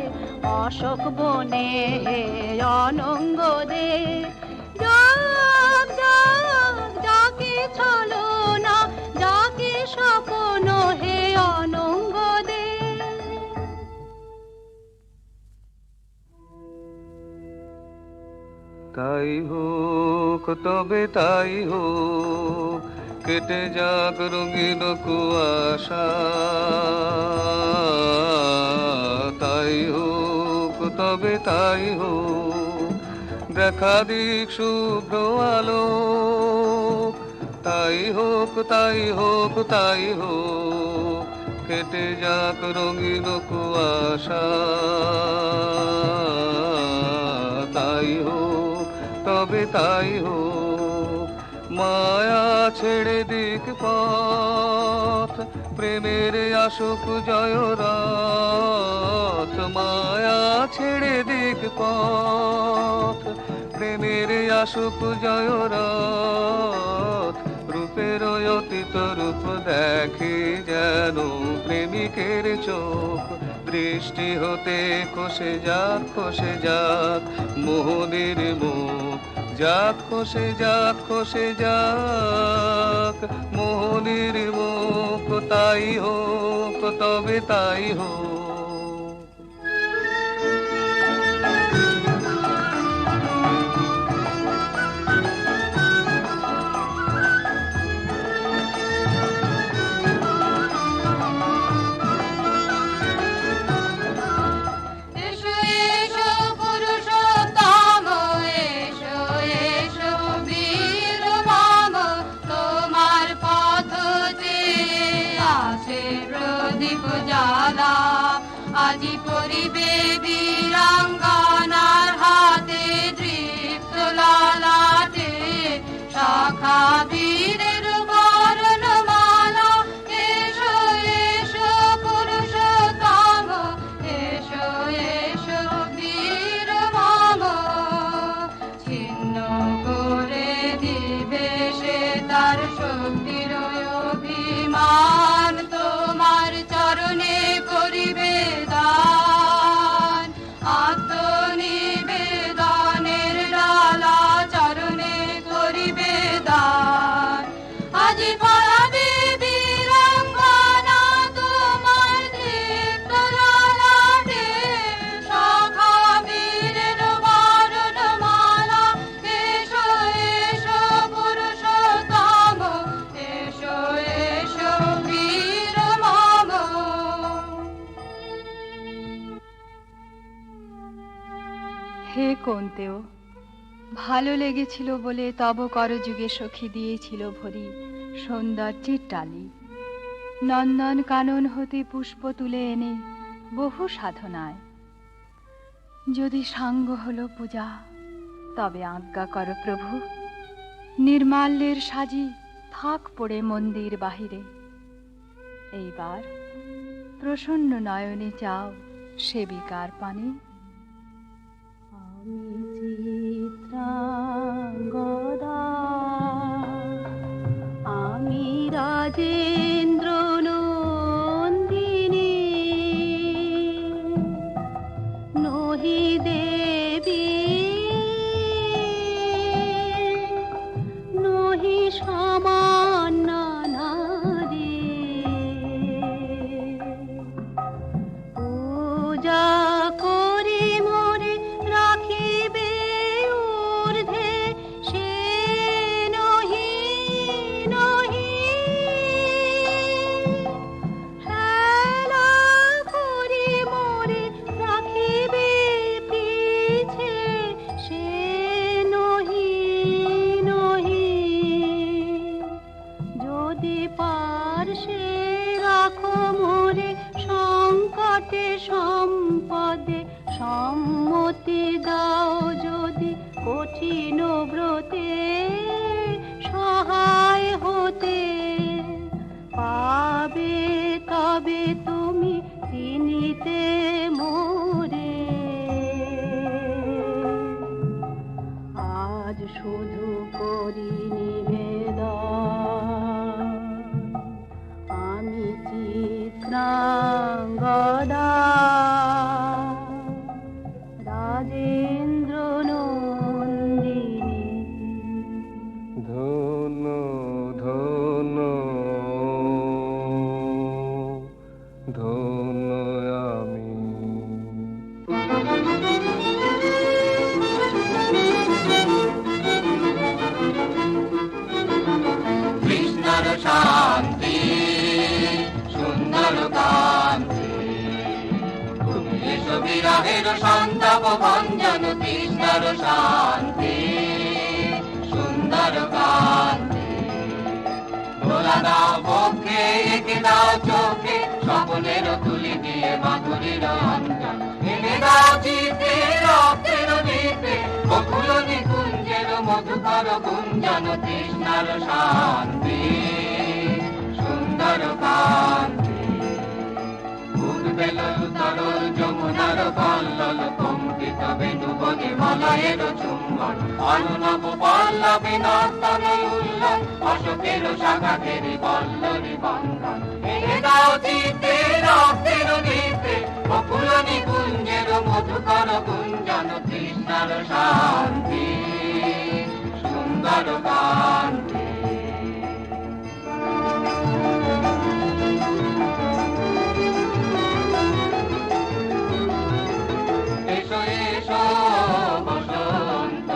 অশোক বনে হে অনঙ্গ দে, যাক যাক যাকে ছলো না যাকে স্বপ্ন হে অনঙ্গ দে। তাই হোক তবে তাই হোক, কেটে যাক রঙিন কুয়াশা, তাই হোক তবে তাই হোক, দেখা দিক শুভ্র আলো, তাই হোক তাই হোক তাই হোক, কেটে যাক রঙিন কুয়াশা, তাই হোক তবে তাই হোক, মায়া ছেড়ে দিক পথ, প্রেমের আসুক জয় রথ, মায়া ছেড়ে দিক পথ, প্রেমের আসুক জয় রথ, রূপের অতীত রূপ দেখে যেন প্রেমিকের চোখ, দৃষ্টি হতে খসে যাক মোহনের মুখ, যাক খসে যাক মোহনের মুখ, তাই হোক তবে তাই হোক। প্রদীপ জ্বালা হে কোন্তেও, ভালো লেগেছিল বলে তব করযুগে সখী দিয়েছিল ভরি সৌন্দর্যের টালি। নন্দন কানন হতে পুষ্প তুলে এনে বহু সাধনায়, যদি সাঙ্গ হলো পূজা তবে আজ্ঞা কর প্রভু, নির্মাল্যের সাজি থাক পড়ে মন্দির বাহিরে। এইবার প্রসন্ন নয়নে চাও সেবিকার পানে। আমি চিত্রাঙ্গদা, আমি রাজেন্দ্র নন্দিনী, নহি দেবী নহি সামান্য নারী, পূজা করি মোরে রাখিবে ঊর্ধ্বে, সে নহি নহি হেলা করি মোরে রাখিবে পিছে, সে নহি নহি যদি পার্শ্বে রাখো মোরে সংকটে সম্পদে, সম্মতি দাও যদি কঠিন ব্রতে সহায় হতে, পাবে তবে তুমি চিনিতে মোরে। আজ শুধু করি নিবেদন, আমি চিত্রাঙ্গদা, রাজেন্দ্র নন্দিনী। ধন্য ধন্য ধন্য আমি। কৃষ্ণর শান্তি সুন্দর কান্তি, তুমি এসো বিরহের সন্তাপ ভঞ্জন। কৃষ্ণর শান্তি সুন্দর কান্তি, দোলা দাও বক্ষে এঁকে দাও চোখে, স্বপনের তুলি দিয়ে মাধুরীর অঞ্জন। এনে দাও চিতে রক্তের নিতে, বকুল নিকুঞ্জের মধুকর গুঞ্জন। কৃষ্ণর শান্তি সুন্দর কান্তি, উদ্বেল তরল যমুনার কল্লোল, কম্পিত বেণুবনে মলয়ের চুম্বন। অনুনব পল্লবে নর্তন উল্লন, অশোকের শাখা ঘেরি পল্লরী বন্ধন। এনে দাও চিতে রক্তের নিতে, বকুল নিকুঞ্জের মধুকর গুঞ্জন। কৃষ্ণর শান্তি সুন্দর কান্তি। এসো এসো বসন্ত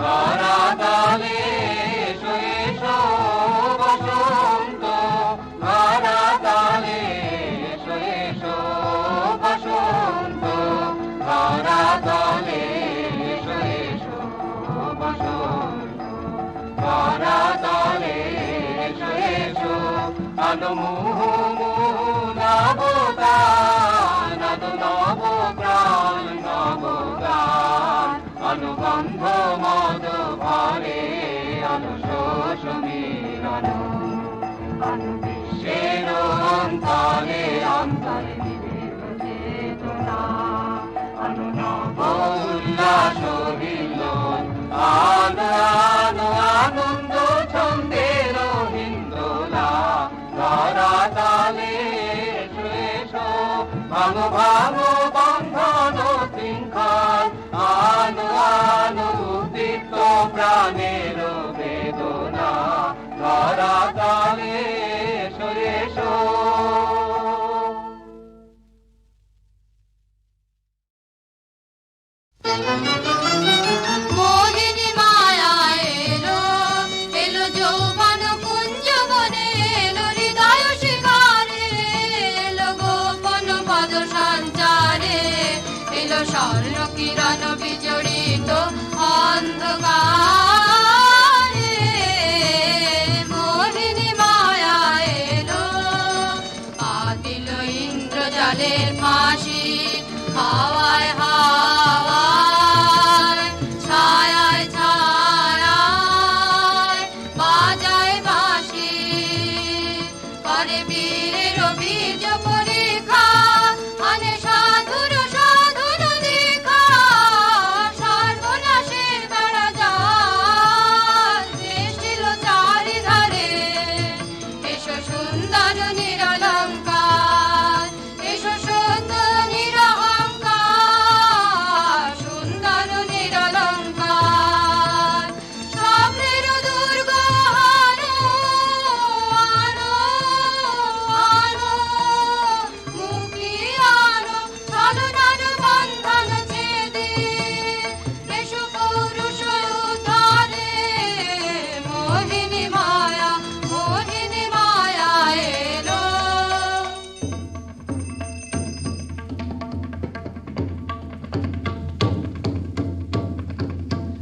ধরাতলে, এসো এসো বসন্ত ধরাতলে, এসো এসো বসন্ত ধরাতলে, এসো এসো বসন্ত ধরাতলে, এসো এসো। আলো মুহু মুহু নবগান, আলো নব প্রাণ নবগান। অনুগন্ধ মদ ভরে আলো শোষ মিলন, আলো বিশ্বের অন্তরে অন্তরে বিবেক চেতনা। আলো নব উল্লাস হিল্লোল, আলো আলো আনন্দ ছন্দের হিন্দোলা। ধরাতলে এসো এসো, ভাঙো ভাঙো বন্ধন শৃঙ্খল, আলো আলো উদ্দীপ্ত প্রাণের বেদনা। ধরাতলে এসো এসো। মোহিনী মায়া এলো, এলো যৌবন কুঞ্জ বনে, এলো হৃদয় শিকারে, এলো গোপন পদ সঞ্চারে, এলো স্বর্ণ কিরণ বিজড়িত অন্ধকারে মোহিনী মায়া এলো, পা দিল ইন্দ্রজালের ফাঁসি, হাওয়ায় হাওয়ায় ছায়ায় ছায়ায় বাজায় বাঁশি, করে বীরের বীর্য পরীক্ষা, আনে সাধুর সাধুর দীক্ষা, সর্বনাশের বেড়া জাল সৃষ্টিল চারিধারে। এসো সুন্দর নিরলঙ্কার, এসো সুন্দর নিরহংকার, সুন্দর নিরলঙ্কার, স্বপ্নের দুর্গ আনো আনো আনো, মুক্তি আনো, ছলনার বন্ধন ছেদে, এসো পুরুষ উদ্ধারে, মোহিনী মায়া এলো।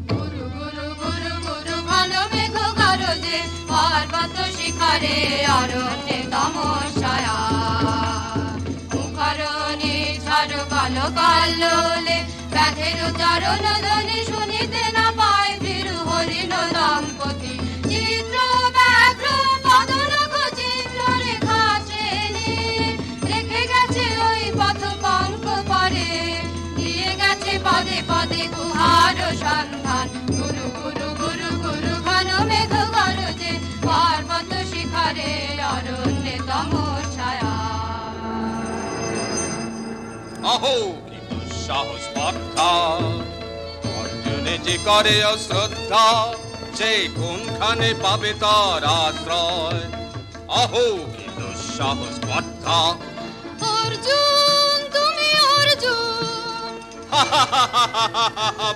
গুরু গুরু গুরু গুরু ঘন মেঘ গরজে, পর্বত শিখরে অরণ্যে তমসায়া, মুখরণে ঝড় কালো কাল্লোলে, ব্যাঘের চরণ ধ্বনি শুনিতে না পায় ভীরু হরিণ দম্পতি, চিত্র ব্যাঘ্র পদনখ চিহ্ন রেখা শ্রেণী, রেখে গেছে ওই পথ পঙ্ক পরে, দিয়ে গেছে পদে পদে গুহার সন্ধান। গুরু গুরু গুরু গুরু ঘন মেঘ গরজে, পর্বত শিখরে অরণ্যে তমসায়া। অহো কি দুঃসাহস স্পর্ধা, অর্জুনে যে করে অশ্রদ্ধা, সে কোনখানে পাবে তার আশ্রয়। অহো কি দুঃসাহস স্পর্ধা, অর্জুন তুমি অর্জুন,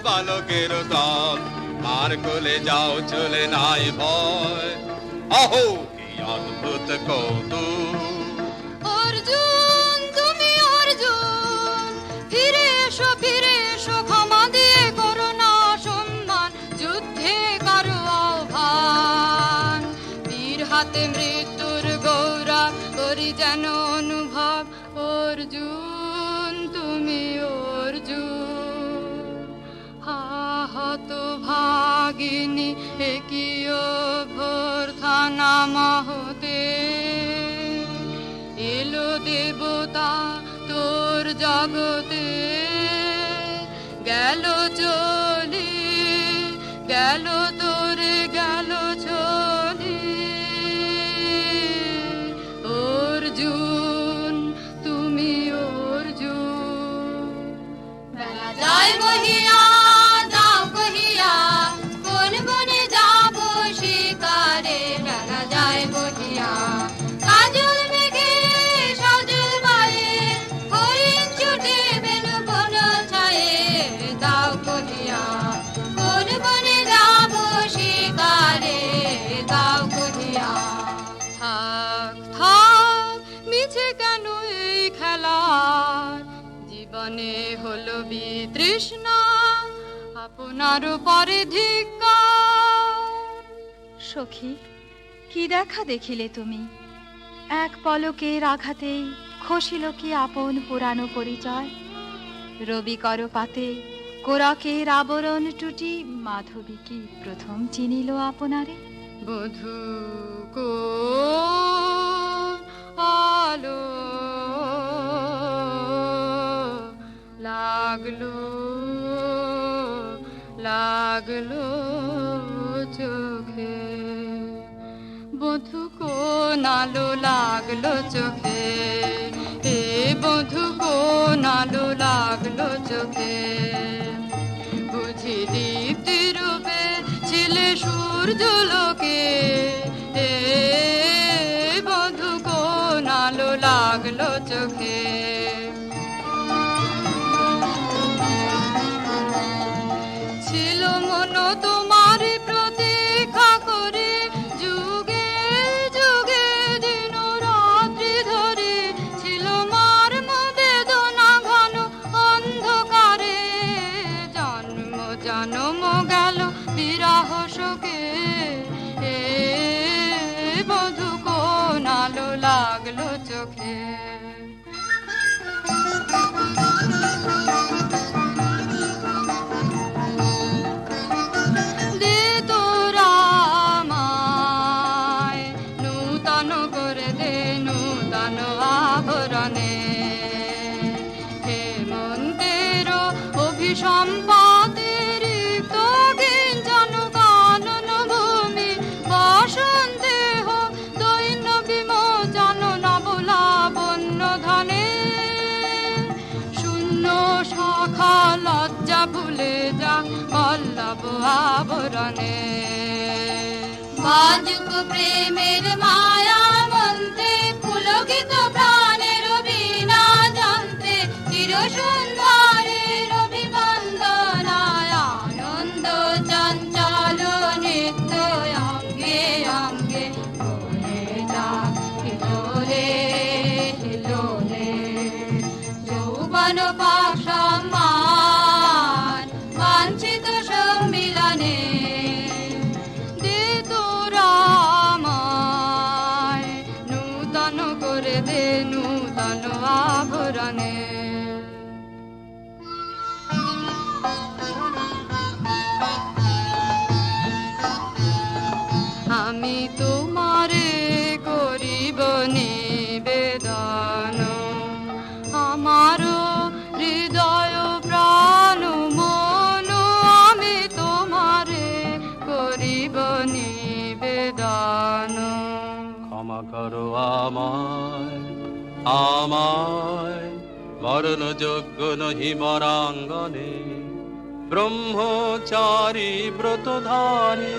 বালকের দল, মার কোলে যাও চলে নাই ভয়। অহো কি অদ্ভুত কৌতুক, অর্জুন তুমি অর্জুন, ফিরে এসো ক্ষমা দিয়ে করো না সম্মান, যুদ্ধে করো আহ্বান, বীর হাতে মৃত্যুর গৌরব করি যেন অনুভব। অর্জুন তুমি অর্জুন, হাহত ভাগিনী একিও ভর্থানা মহতে, এলো দেবতা তোর জগতে, গেল চলি গেল তোরে গেল চলি। অর্জুন তুমি অর্জুন, বেলা যায় বহিয়া দাও কহিয়া, কোন বনে যাব শিকারে, বেলা যায় বহিয়া কাজল মেঘে সজল বায়ে, হরিণ ছুটে বেনু বন ছায়ে, দাও কহিয়া কোন বনে যাব শিকারে, দাও কহিয়া। থাক থাক মিছে কেন এই খেলা, জীবনে হলো বিতৃষ্ণা, আপনার পরে ধিক্কার। সখী, কি দেখা দেখিলে তুমি? এক পলকের আঘাতেই খসিল কি আপন পুরানো পরিচয়? রবি করপাতে কোরকের আবরণ টুটি, মাধবী কি প্রথম চিনিল আপনারে? বধূ কোন আলো লাগলো লাগলো চোখে, বধূ কোন আলো লাগলো চোখে, এ বধূ কোন আলো লাগলো চোখে, বুঝি দীপ্তি রূপে ছিলে সূর্যলোকে, এ বধূ কোন আলো লাগলো চোখে। ছিল মন তোমার প্রতীক্ষা করে, যুগে যুগে দিন রাত্রি ধরে, ছিল মার বেদনা ঘন অন্ধকার শোকে এ বধূ কোন আলো লাগলো চোখে। দে তোরা আমায় নূতন করে দে নূতন আভরণে, হেমন্তের অভিসম্পাদের রিক্ত গিঞ্জন কানন ভূমি বসন্তে হোক দৈন্য বিমোচন নবলাবণ্য ধানে, শূন্য শাখা লজ্জা ভুলে যা পল্লব আবরণে। বাজুক প্রেমের মায়া মন্ত্রে পুলকিত প্রাণের বীণা যন্ত্রে চির সুন্দরের অভিবন্দনায় আনন্দ চঞ্চল নিত্য অঙ্গে অঙ্গে বয়ে যাক হিলোরে হিলোরে। যৌবন পাক সম্মান বাঞ্ছিত সম্মিলনে, দে তোরা আমায় নূতন করে দে নূতন আভরণে। আমি তোমারে করিব নিবেদন, আমারও হৃদয় প্রাণ মন আমি তোমারে করিব নিবেদন। ক্ষমা করো আমায় আমায় মরণযোগ্য নহি মরাঙ্গনে, ব্রহ্মচারী ব্রতধারী।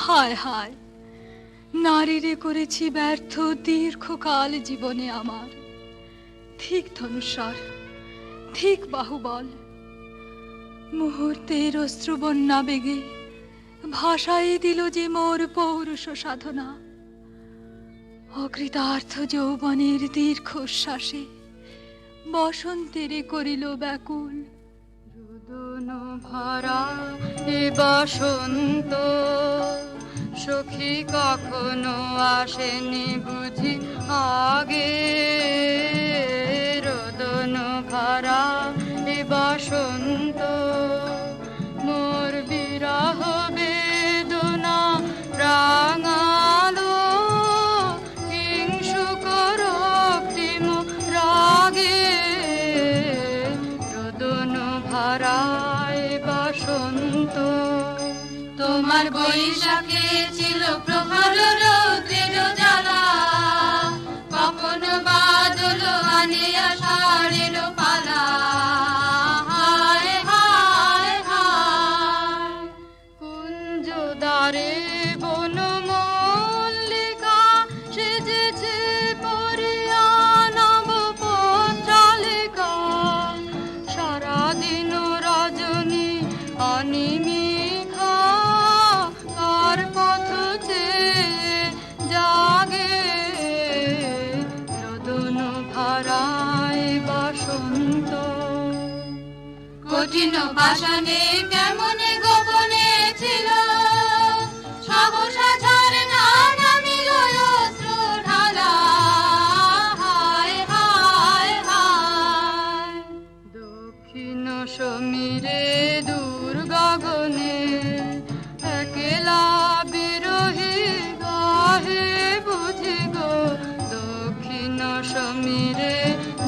হায় হায়, নারীরে করেছি ব্যর্থ দীর্ঘকাল জীবনে আমার। ঠিক ধনুস্বর, ঠিক বাহুবল, মুহূর্তের অশ্রুবন্যা বেগে ভাষায় দিল যে মোর পৌরুষ সাধনা। অকৃতার্থ যৌবনের দীর্ঘশ্বাসে বসন্তেরে করিল ব্যাকুল। রোদন ভরা এ বসন্ত সখী কখনো আসেনি বুঝি আগে, রোদন ভরা এ বসন্ত মোর বিরহ বেদনা রাঙালো কিংসুক রক্তিম রাগে, রোদন ভরায় বসন্ত। তোমার বৈশাখে ছিল প্রখর রৌদ্রের জ্বালা, কখনো বাদল আনে আষাঢ়ের পালা। হায় হায় হায়, কুঞ্জ দ্বারে বন মল্লিকা সেজেছে পরিয়া নব পত্রালিকা। সারাদিন রজনী অনিমিখা কার পথ চেয়ে জাগে, রোদন ভরায় বসন্ত। কঠিন পাষাণে কেমনে গোপনে ছিল সহসা ঝরনা নামিল অশ্রু ঢালা। হায় হায় হায়, দক্ষিণ সমীরে দূর গগনে একলা বিরহী গাহে বুঝি গো। দক্ষিণ সমীরে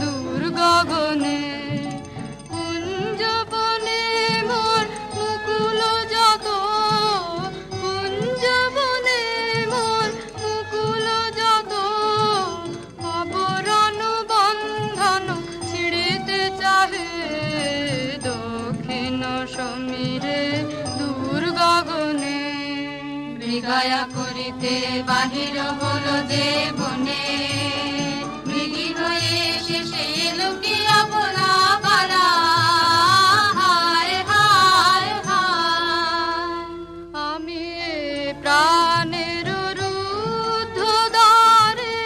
দূর গগনে কুঞ্জবনে মোর মুকুল যত, কুঞ্জবনে মোর মুকুল যত আবরণ বন্ধন ছিড়িতে চাহে। দক্ষিণ সমীরে দূর গগনে মৃগয়া করিতে বাহির হলো যে বনে, মৃগী হয়ে শেষে লুকিয়া ভোলা পালা। হায় হায় হায়, আমি প্রাণের রুদ্ধ দ্বারে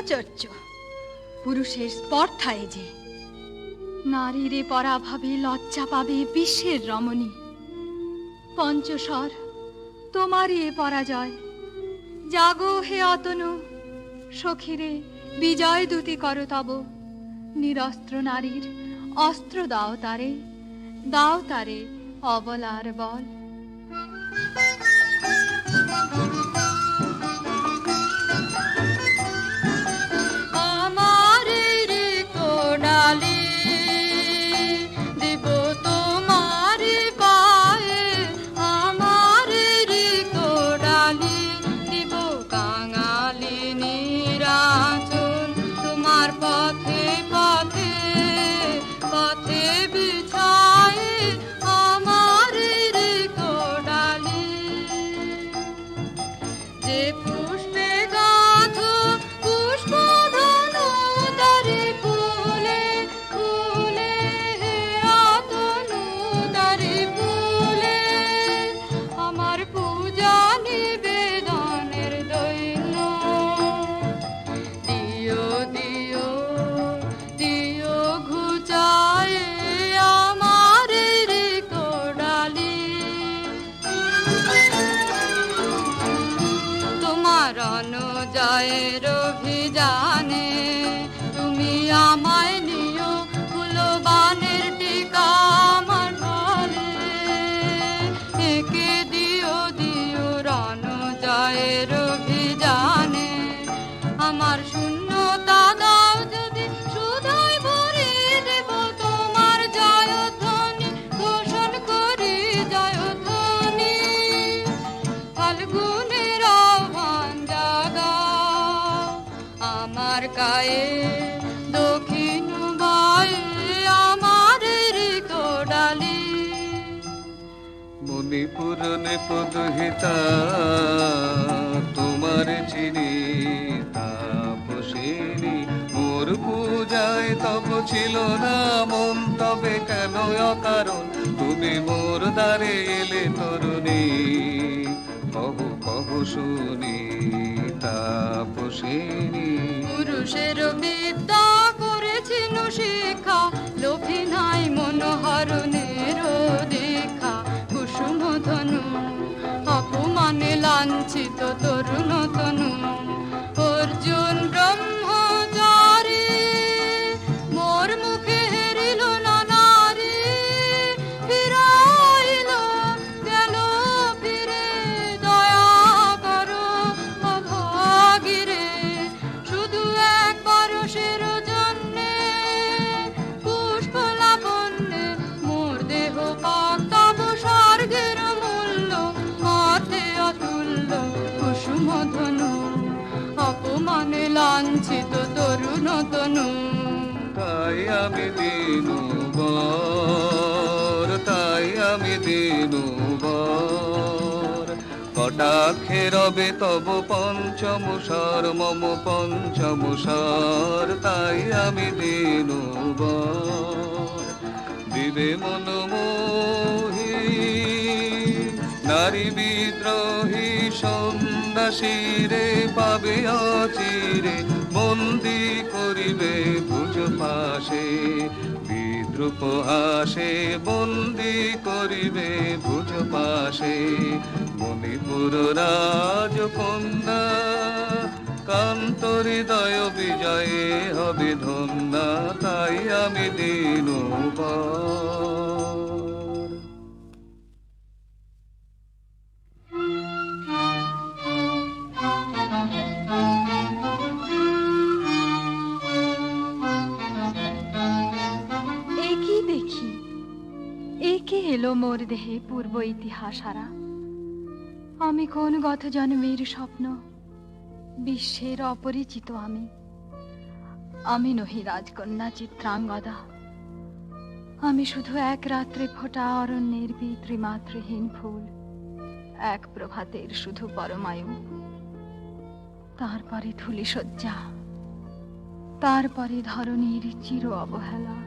আশ্চর্য, পুরুষের স্পর্ধায় যে নারীরে পরাভাবে লজ্জা পাবে বিশ্বের রমণী। পঞ্চস্বর, তোমারই এ পরাজয়। জাগো হে অতনু, সখীরে বিজয় দূতি করো তব। নিরস্ত্র নারীর অস্ত্র দাও তারে অবলার বল। আমার রে কোডালি দেব তোমার পায়ে, আমার রে কোডালি দেব কাঙালি নিরাচল। তোমার পথে পথে পথে বিছায় আমার রে কোডালি। যে পুষ্পে গাঁথো পুষ্পধনু তারে ফুলে ফুলে, হে অতনু তারে ফুলে। আমার পূজা নিবেদনের দৈন্য দিও দিও দিও ঘুচায় আমার রে কোডালি। তোমার অনুজয়ের অভিযানে তুমি আমায় নিও ফুলবানের টিকা আমার বলে। একে দিও দিও রণজয়ের অভিযানে, আমার শূন্যতা দাও যদি শুধুই ভরিয়ে দেব তোমার জয়ধ্বনি ঘোষণ করি জয়ধ্বনি। ফাল্গুনের আহ্বান জাগাও আমার গায়ে, দক্ষিণ বায়ে আমার রে কোডালি। মণিপুর নেপদহিতা তোমার চিনি তাপসিনী। মোর পূজায় তব ছিল না মন, তবে কেন অকারণ তুমি মোর দ্বারে এলে তরুণী। কহু কহু শুনি তাপসিনী। পুরুষের বিদ্যা করেছিল শিক্ষা, লোভী নাই মনোহরণের দীক্ষা। কুসুম ধনু অপমানে লাঞ্ছিত তরুণ তনু, অর্জুন ব্রহ্মচারী মোর মুখে হেরিল না নারী। ফিরাইল গেল ফিরে দয়া করো অভাগীরে। শুধু একবার সের জন্যে পুষ্প লাবণ্যে মোর দেহ পাক তব স্বর্গের মূল্য অর্থে অতুল্য। কুসুম ধনু অপমানে লাঞ্ছিত তরুণ তনু। তাই আমি দিনু বর, তাই আমি দিনু বর। কটাক্ষে রবে তব পঞ্চম স্বর মম পঞ্চম স্বর। তাই আমি দিনু বর। দিবে মনমোহী নারী বিদ্রোহী সন্ন্যাসীরে পাবে অচিরে, বন্দি করিবে ভুজ পাশে বিদ্রুপ হাসে। বন্দি করিবে ভুজ পাশে মণিপুর রাজকন্যা। কান্ত হৃদয় বিজয়ে হবে ধন্যা, তাই আমি দিনু বর। একই দেখি, একে এলো মোর দেহে পূর্ব ইতিহাস হারা। আমি কোন গত জন্মের স্বপ্ন, বিশ্বের অপরিচিত আমি। আমি নহি রাজকন্যা চিত্রাঙ্গদা, আমি শুধু এক রাত্রে ফোটা অরণ্যের পিতৃমাতৃহীন ফুল, এক প্রভাতের শুধু পরমায়ু। তারপরে ধূলিসজ্জা, তারপরে ধরণীর চির অবহেলা।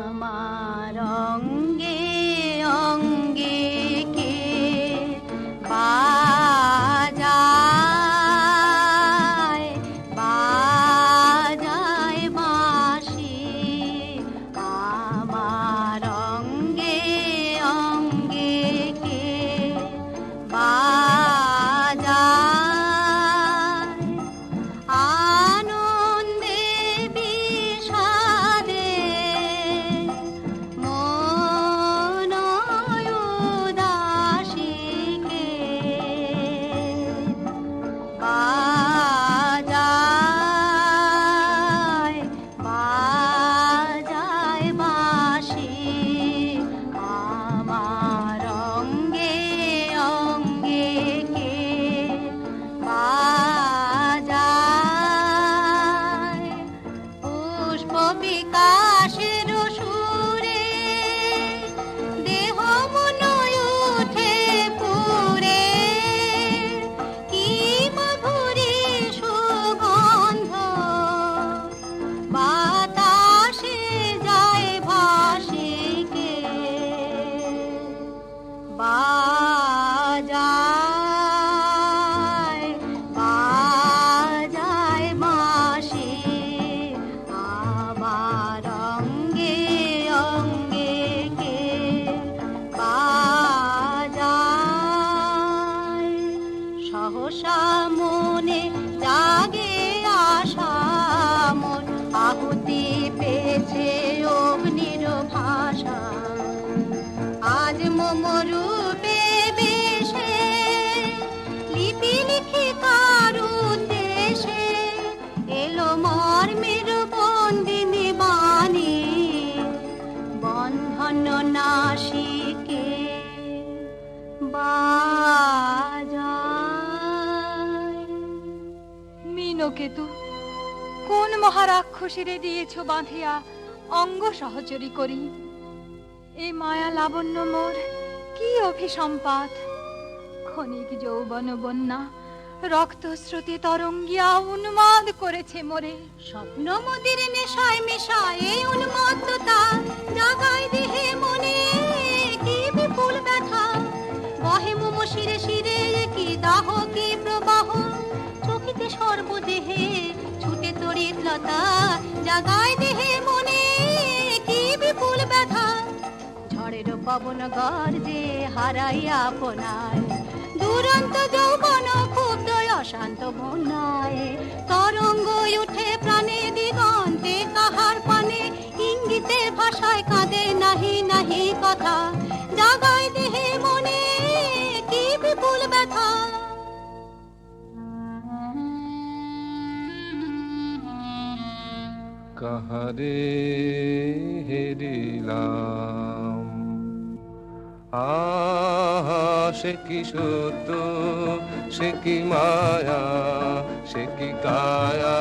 আমার অঙ্গে অঙ্গে কে বাজায় ভাষা আজ মমরূপে বেশে লিপি লিখি কার উদ্দেশে এলো মর্মের বন্দিনী বাণী বন্ধন নাশিকে বাজায়। মিনকেতু, কোন মহারাক্ষসীরে দিয়েছ বাঁধিয়া অঙ্গ সহচরী করি? এই মায়া লাবণ্য মোর কি অভিসম্পাত! ক্ষণিক যৌবন বন্যা রক্তস্রোতে তরঙ্গিয়া উন্মাদ করেছে মোরে। স্বপ্ন মোদের নেশায় মেশায় এই উন্মত্ততা জাগায় দেহে মনে কি বিপুল ব্যথা বহে মোম শিরে শিরে কি দাহ কি প্রবাহ চকিতে সর্বদেহে ছুটে তড়িৎ লতা জাগায় দেহে মনে কি বিপুল ব্যথা ঝড়ের পবন গর্জে হারাইয়া আপনার দুরন্ত যৌবন ক্ষুব্ধ অশান্ত বন্যায় তরঙ্গ উঠে প্রাণে দিগন্তে কাহার পানে ইঙ্গিতের ভাষায় কাঁদে নাহি নাহি কথা জাগায় দেহে মনে কি বিপুল ব্যথা। কাহারে হেরিলাম আহা সে কি সত্য সে কি মায়া সে কি কায়া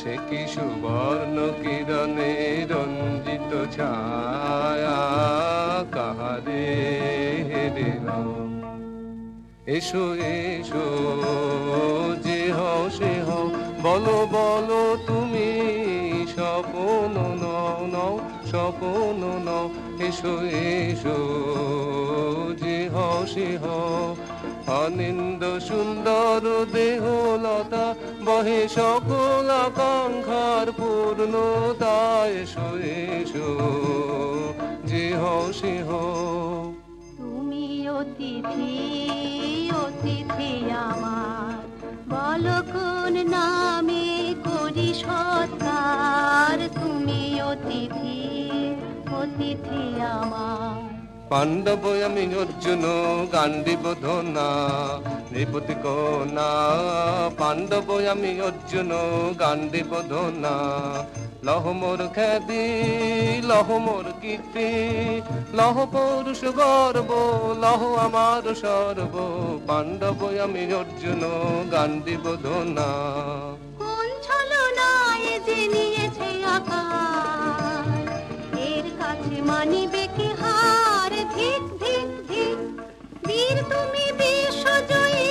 সে কি সুবর্ণ কিরণে রঞ্জিত ছায়া কাহারে হেরিলাম। এসো এসো যে হও সে হও বলো বলো তুমি স্বপন নও নও স্বপন নও এসো এসো যে হও সে হও অনিন্দ সুন্দর দেহলতা বহে সকল আকাঙ্ক্ষার পূর্ণতা এসো এসো যে হও সে হও। তুমি অতিথি অতিথি আমার বলো কোন নামে করি সৎকার তুমি অতিথি অতিথি আমার। পাণ্ডব আমি অর্জুন গান্ডীব ধনা নৃপতি কন্যা পাণ্ডব আমি অর্জুন গান্ডীব ধনা লহ মোর খ্যাতি লহ মোর কীর্তি লহ পৌরুষ গর্ব লহ আমার সর্ব পাণ্ডব আমি অর্জুন গান্ডীব ধনা। কোন ছলনায় যে নিয়েছে আকার এর কাছে মানিবে কি হার ধিক ধিক ধিক বীর তুমি বিশ্বজয়ী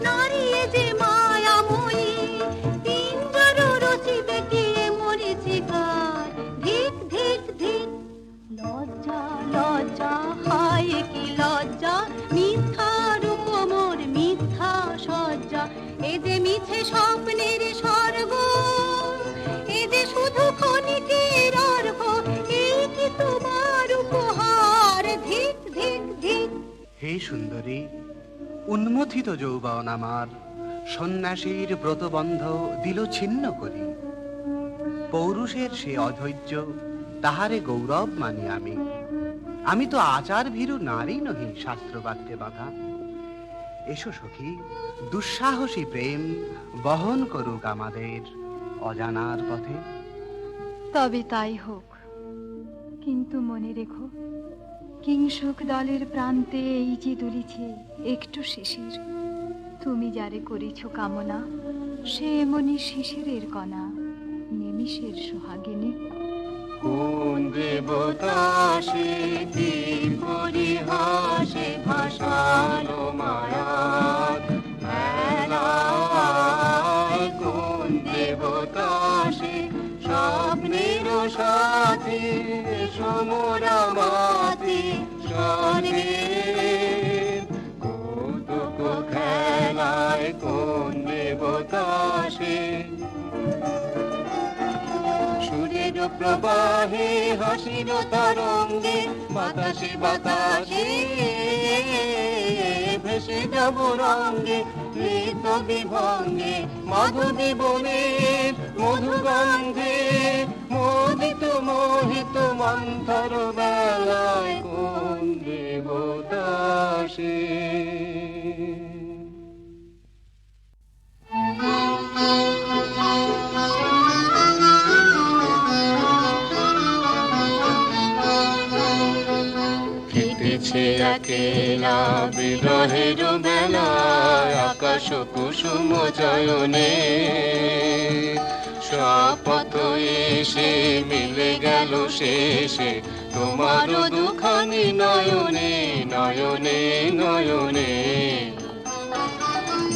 নারী যে মায়াময়ী পিঞ্জর রচিবে কি মরিচিকার ধিক ধিক ধিক লজ্জা লজ্জা হায় কি লজ্জা মিথ্যা রূপ মোর মিথ্যা সজ্জা এ যে মিছে স্বপ্নের স্বর্গ এ যে শুধু ক্ষণিকের অর্ঘ এই কি তোমার উপহার ধিক ধিক ধিক। হে সুন্দরী, উন্মথিত যৌবন আমার সন্ন্যাসীর ব্রতবন্ধ দিল ছিন্ন করি। পৌরুষের সে অধৈর্য তাহারে গৌরব মানি আমি। আমি তো আচার ভীরু নারী নহি শাস্ত্রবাক্যে বাধা। এসো সখী, দুঃসাহসী প্রেম বহন করুক আমাদের অজানার পথে। তবে তাই হোক, কিন্তু মনে রেখো কিংসুক দলের প্রান্তে এই যে দুলিছে একটু শিশির, তুমি যারে করিছ কামনা সে এমনি শিশিরের কণা নিমিষের সোহাগিনী। কোন দেবতা সে তীর পরিহাসে ভাসালো মায়ার মেলায় কোন দেবতা সে স্বপ্নের সাথী সমরা মাতি স্বর্গে কৌতুক খেলায় কোন দেবতা সে সুরের প্রবাহে হাসির তরঙ্গে বাতাসে বাতাসে ভেসে যাব রঙ্গে নৃত্য বিভঙ্গে মাধুরী বনের মধুগন্ধে মোদিত মোহিত মন্থর বেলায় কোন দেবতা সে? কেটেছে একেলা বিরহের বেলায় আকাশ কুসুম চয়নে, শপথ এসে মিলে গেল শেষে তোমার দুখানি নয়নে নয়নে নয়নে।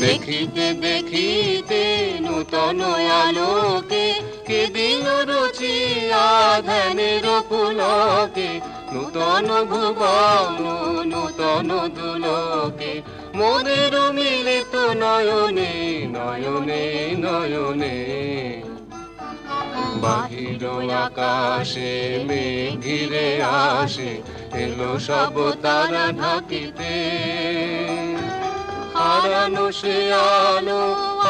দেখিতে দেখিতে নূতন আলোকে কে দিল রচিয়া ধ্যানের পুলকে, নূতন ভুবন নূতন দুলোকে মোদের মিলিত নয়নে নয়নে নয়নে। বাহির আকাশে মেঘ ঘিরে আসে এলো সব তারা ঢাকিতে, হারানো সে আলো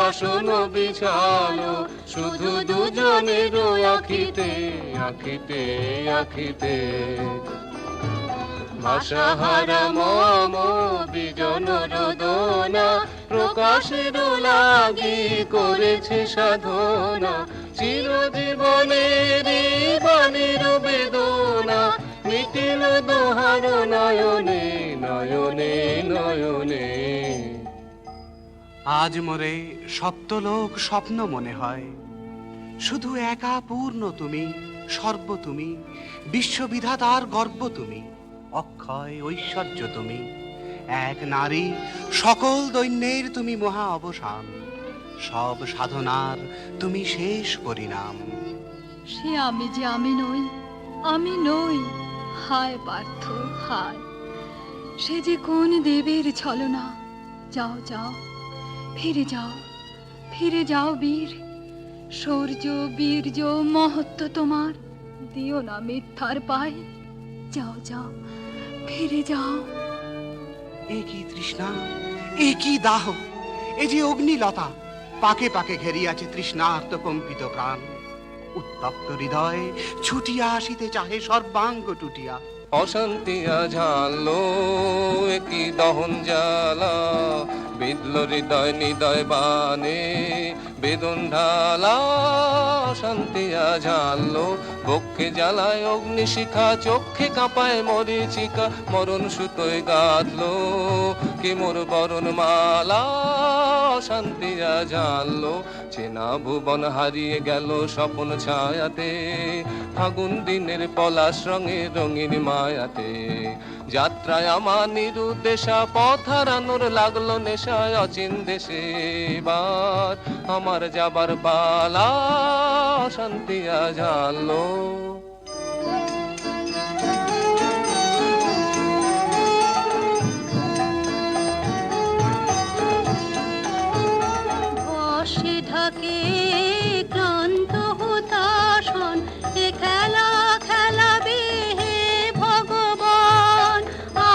আসন বিছালো শুধু দুজনের আখিতে আখিতে আখিতে। ভাষাহারা মম বিজন রোদনা প্রকাশের লাগি করেছে সাধনা, চিরজীবনের বাণীর বেদনা মিটিল দোহার নয়নে নয়নে নয়নে। আজ মোরে সপ্তলোক স্বপ্ন মনে হয়, শুধু একা পূর্ণ তুমি, সর্ব তুমি, বিশ্ববিধাতার গর্ব তুমি, অক্ষয় ঐশ্বর্য তুমি, এক নারী সকল দৈন্যের তুমি মহা অবসান, সব সাধনার তুমি শেষ পরিণাম। সে আমি যে আমি নই, আমি নই, হায় পার্থ হায়। সে যে কোন দেবের ছলনা, যাও যাও ফিরে যাও, ফিরে যাও বীর। শৌর্য বীর্য মহত্ব তোমার, দিও না মিথ্যার পায়, যাও যাও ফিরে যাও। এ কি তৃষ্ণা, এ কি দাহ, এ যে অগ্নিলতা, পাকে পাকে ঘেরিয়াছে তৃষ্ণার্ত কম্পিত প্রাণ। উত্তপ্ত হৃদয় ছুটিয়া আসিতে চাহে সর্বাঙ্গ টুটিয়া। অশান্তিয়া ঝালো কি দহন জ্বালা, বিদল হৃদয় নিদয় বানে বেদন ঢালা। অশান্তিয়া ঝালো বক্ষে জ্বালায় অগ্নিশিখা, চক্ষে কাঁপায় মরীচিকা, মরণ সুতোয় গাঁথলো কি মোর বরণ মালা। অশান্তিয়া ঝালো চেনা ভুবন হারিয়ে গেল স্বপন ছায়াতে, ফাগুন দিনের পলাশ রঙে রঙিন মায়াতে। যাত্রায় আমার নিরুদ্দেশা পথ হারানোর লাগলো নেশায় অচিন দেশে, এবার আমার যাবার পালা। শান্তিয়া ঝালো বর্ষে ঢাকে ক্লান্ত হুতাশন, এ খেলা খেলাবে হে ভগবান।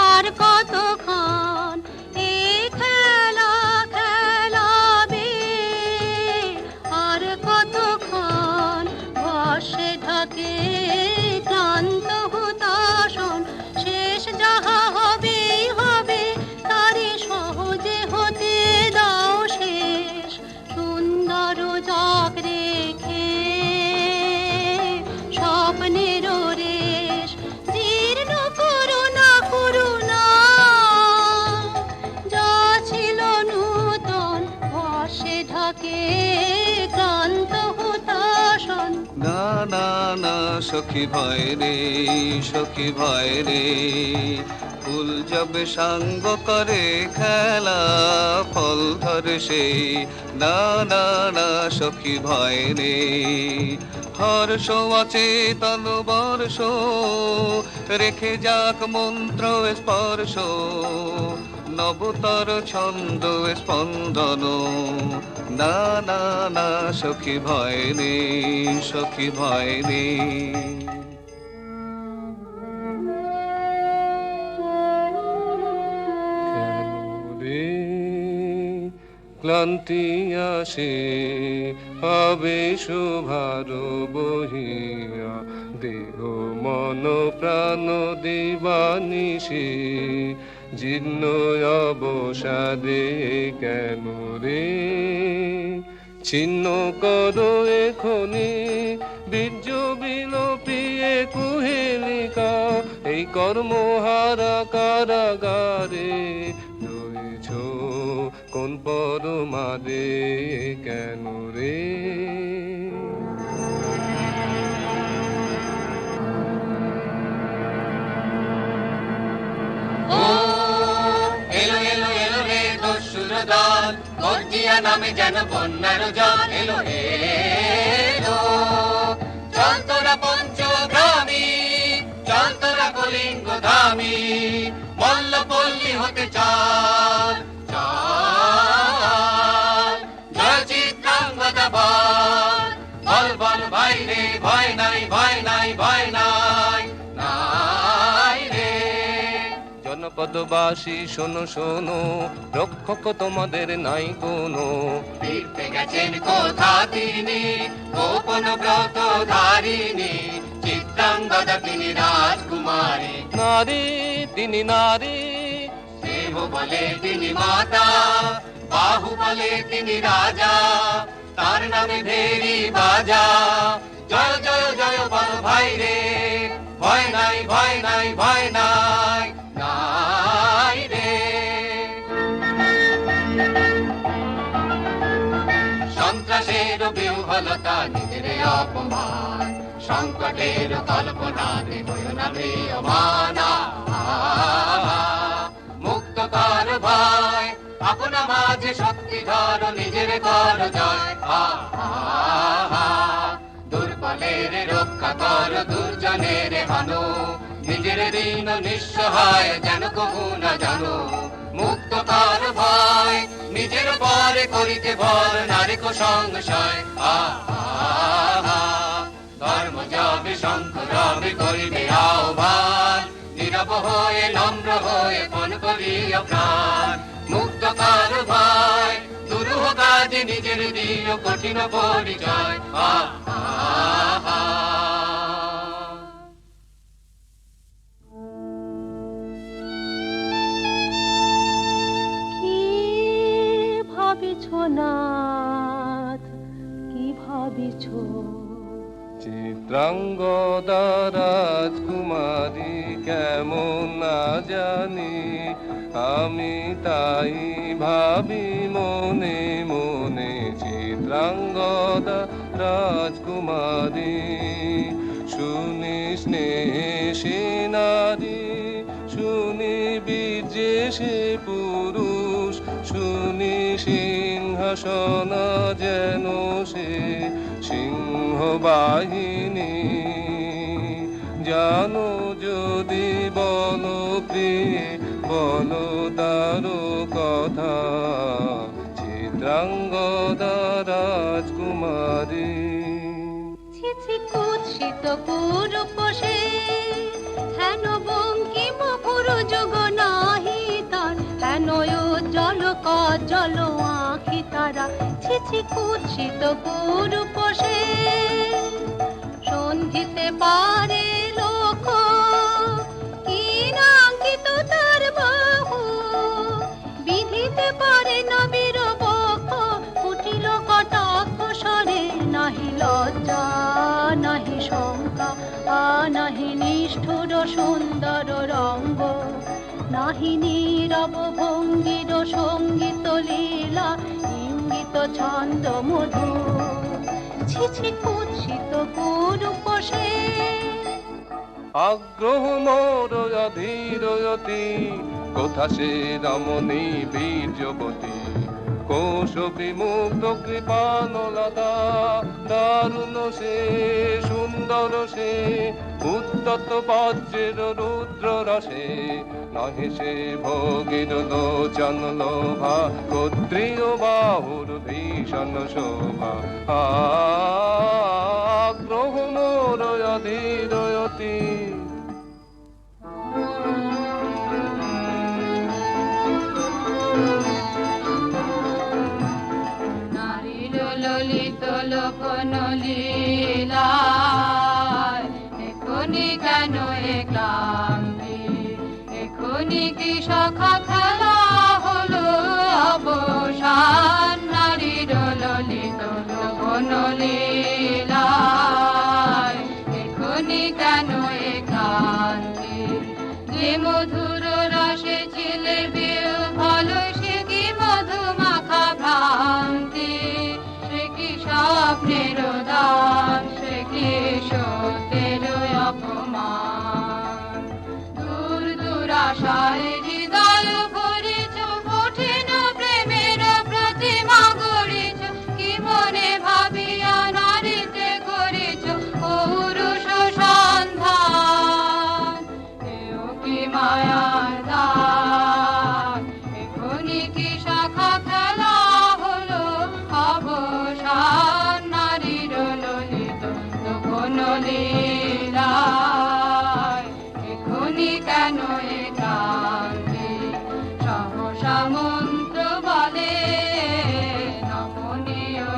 আর কতক্ষণ এ খেলা খেলাবে, আর কতক্ষণ। বর্ষে ঢাকে ক্লান্ত হুতাশন, শেষ যাহা হবেই হবে তারে সহজে হতে দাও শেষ। সুন্দর জগ রেখে স্বপ্নের রেশ, জীর্ণ করুণা করুণা যা ছিল নূতন। বর্ষে ঢাকে ক্লান্ত হুতাশন। না না না সখী ভয় রে, সখী ভয় রে, ফুল যবে সাঙ্গ করে খেলা ফল ধরে সেই। না না না সখী ভয় রে, হর্ষ অচেতন বর্ষ রেখে যাক মন্ত্র স্পর্শ, নবতর ছন্দ স্পন্দন। না না না সখী ভয় রে, সখী ভয় রে। ক্লান্তি আসে আবেশ ভার বহিয়া দেহ মন প্রাণ দিবানিশি জীর্ণ অবসাদে কেন রে ছিন্ন করো এখনি বীর্য বিলোপিয়ে কুহেলিকা এই কর্মহারা কারাগারে রয়েছ কোন পরমাদে কেন রে এলো এলো এলো রে দস্যুর দল গর্জিয়া নামে যেন বন্যার জল এলো এলো চল তোরা পঞ্চগ্রামী চল তোরা কলিঙ্গ ধামী মল্লপল্লী হতে চল চল জয় চিত্রাঙ্গদা বল বল বল ভাই রে ভয় নাই ভয় নাই ভয় নাই নাই রে জনপদবাসী শোনো শোনো রক্ষক তোমাদের নাই কোনো ফিরতে গেছেন কোথা তিনি গোপন ব্রত ধারিণী চিত্রাঙ্গদা তিনি রাজকুমারী নারী তিনি নারী দেব বলে তিনি মাতা বাহু বলে তিনি রাজা তার নামে ভেরি বাজা জয় জয় জয় বল ভাই রে ভয় নাই ভয় নাই ভয় নাই নাই রে সন্ত্রাসের বিহ্বলতা নিজের অপমান সংকটের কল্পনা হইও না ম্রিয়মানা মুক্ত কর ভয় আপনা মাঝে শক্তি ধর নিজের কর জয় দুর্বলের রক্ষা কর দুর্জনের হানো নিজের দিন নিঃসহায় যেন কবু না জানো মুক্ত কর ভয় নিজের পরে করিতে ভর নারী সংশয় ধর্ম যাবে শঙ্খ রবে করিবে আহ্বান নীরব হয়ে নম্র হয়ে পণ করিয়া প্রাণ মুক্ত কর ভয় দুরূহ কাজে নিজের দিও কঠিন পরিচয় কি ভাবিছ নাথ কি ভাবিছ চিত্রাঙ্গদা রাজকুমারী কেমন না জানি আমি তাই ভাবি মনে মনে চিত্রাঙ্গদা রাজকুমারী শুনি স্নেহে নারী শুনি বীর্যে সে পুরুষ শুনি সিংহাসন যেন সে সিংহ বাহিনী জানো যদি বলো প্রিয়ে বলো তার কথা চিত্রাঙ্গদা রাজকুমারী ছি ছি কুৎসিত কুরূপ সে হেন বঙ্কিম পুরু যুগ নাহি তার হেন উজ্জ্বল কজ্জ্বল আঁখি তারা ছি ছি কুৎসিত কুরূপ সে সন্ধিতে পারে লোক কি নাঙ্কিত তার বাহু বিধিতে পারে না বীর বক্ষ কুটিল কটাক্ষ স্বরে নাহি লজ্জা নাহি শঙ্কা নাহি নিষ্ঠুর সুন্দর রঙ্গ নাহি নীরব ভঙ্গির সঙ্গীত লীলা ইঙ্গিত ছন্দ মধু ছি ছি কুৎসিত কুরূপ সে আগ্রহ মোর অধীরয়তি কোথা সে রমণী বীর্যবতী কোশ বিমুক্ত কৃপানলতা দারুণ সে সুন্দর সে উদ্যত বজ্রের রুদ্র রসে নহে সে ভোগীর লোচন লোভা ক্ষত্রিয় বাহুর ভীষণ শোভা আগ্রহ মোর অধীরয়তি লীলায় এখনি কেন এ ক্লান্তি এখনি কি সখা খেলা হলো অবসান নারীর ললিত লোভন লীলায় এখনি কেন এ ক্লান্তি যে মধুর রসে ছিলে বিউ ভালো সে কি মধু মাখা ভ্রান্তি সে কি স্বপ্নের দান সে কি সত্যের অপমান দূর দূর আশায় হৃদয় ভরেছ কঠিন প্রেমের প্রতিমা গড়েছ কি মনে ভাবিয়া নারীতে করেছ পৌরুষ সন্ধান এও কি মায়ার দান এখনি কি শাখা খেলা হলো অবসান নারীর ললিত লোভন লীলায় এখনি কেন এ ক্লান্তি সহসা মন্ত্র বলে নমনীয়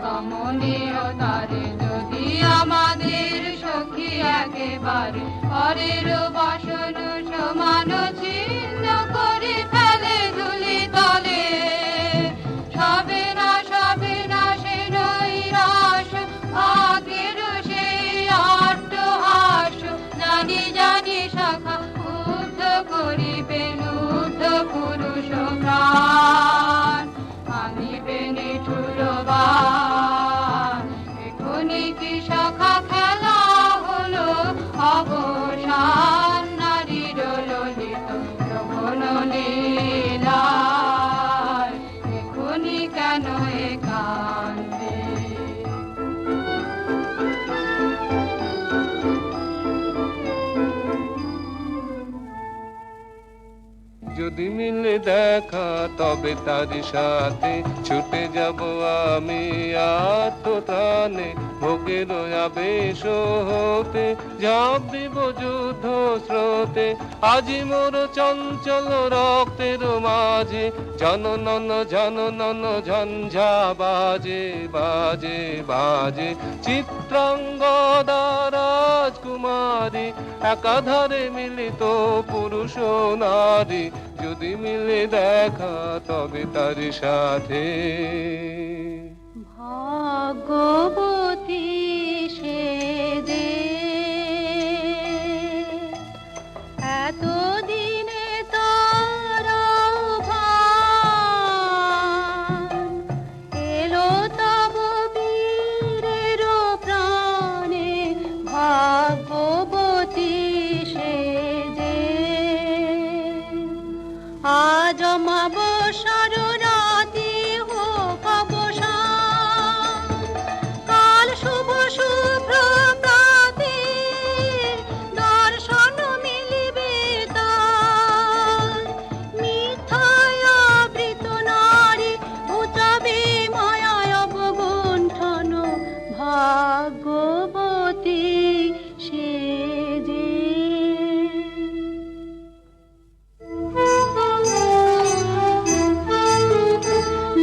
কমনীয় তারে যদি আমাদের সখী একেবারে পরের বাসন সমান ছিন্ন করে ফেলে ধুলি তলে সবে না সে নৈরাশ ভাগ্যের সেই আট্টহাস জানি জানি শাখা উদ্ধ করিবেন উদ্ধ পুরুষ প্রাণ আনিবেন নিঠুরবান এখনি কি শাখা খেলা হলো অবসান নারীর ললিত লোভন লীলায় এখনি কেন এ কান্দে যদি মিলে দেখা তবে তার সাথে ছুটে যাব আমি আত্মত্রাণে ভোগের আবেশ হতে ঝাঁপ দিব যুদ্ধ স্রোতে আজি মোর চঞ্চল রক্তের মাঝে জননন ঝঞ্ঝা বাজে বাজে বাজে চিত্রাঙ্গদা রাজকুমারী একাধারে মিলিত পুরুষ নারী যদি মিলে দেখা তবে তার সাথে ভাগ্যবতী সে যে এতদিনে তারা ভান এলো তব বীরের প্রাণে ভাগ্যবতী সে যে আজ অমাবস্যার রাতে হোক অবসান কাল শুভ শুভ্র প্রাতে দর্শন মিলিবে তার মিথ্যায় আবৃত নারী ঘুচাবে মায়ায় অবগুণ্ঠন ভাগ্যবতী সে যে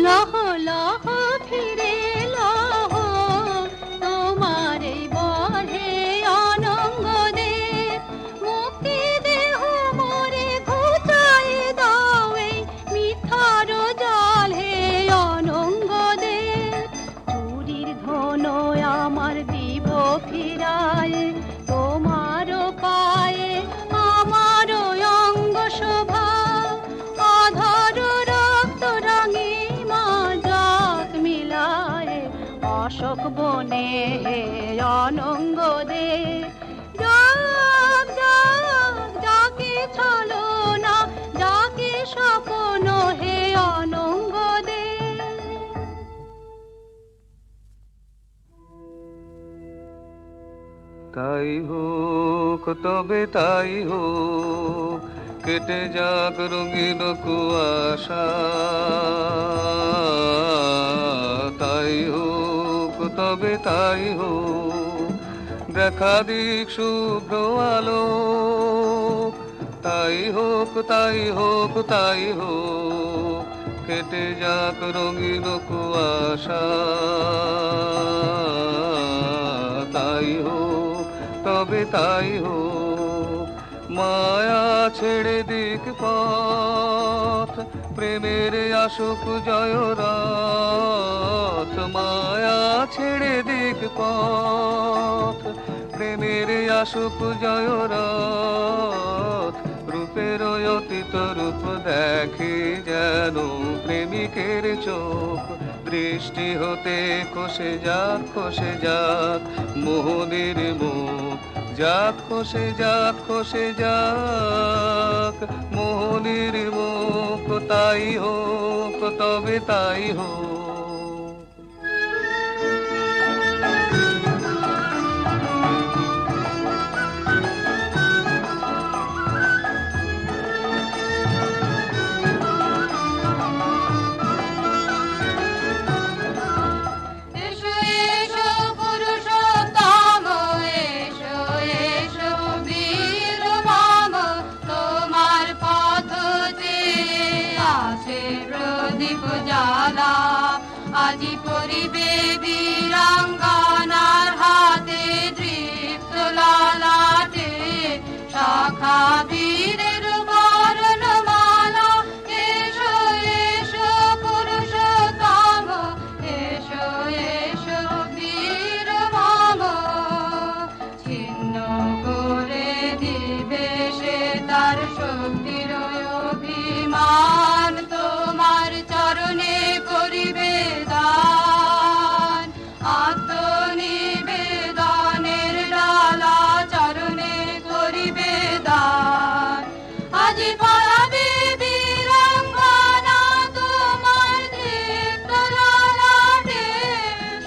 লহ লহ ফিরে লহ তোমার এই বহে অনঙ্গ দে মুক্তি দেহ মোরে ঘুচাই দাও এই মিথ্যার জাল হে অনঙ্গ দে চুরির ধন আমার দিব ফিরায় তোমার পায়ে আমার অঙ্গ শোভা আধার রক্ত রাঙে মাজাক মিলায় অশোক বনে হে অনঙ্গ দে যাক যাক যাকে ছলো না যাকে স্বপ্ন হে অনঙ্গ দে তাই হোক তবে তাই হোক কেটে যাক রঙিন কুয়াশা তাই হোক তবে তাই হোক দেখা দিক শুভ্র আলো তাই হোক তাই হোক তাই হোক কেটে যাক রঙিন কুয়াশা, তাই হোক তবে তাই হোক, মায়া ছেড়ে দিক পথ, প্রেমের আসুক জয়রাত, মায়া ছেড়ে দিক পথ, প্রেমের আসুক জয়রাত, রূপের অতীত রূপ দেখে যেন প্রেমিকের চোখ, দৃষ্টি হতে খসে যাক মোহনের মুখ, যাক খসে যাক মোহনের মুখ, তাই হোক তবে তাই হোক। আজি পরিবে বীরাঙ্গনার হাতে দৃপ্ত লালাটে শাখা বীরের বরণমালা, এসো এসো পুরুষোত্তম, এসো এসো বীর মম, ছিন্ন করে দিবে সে তার শক্তির অভিমান, তোমার চরণে করিবে দান, আত্মনিবেদনের ডালা চরণে করিবে দান। আজি পড়াবে বীরাঙ্গনা তোমার দীপ্ত ললাটে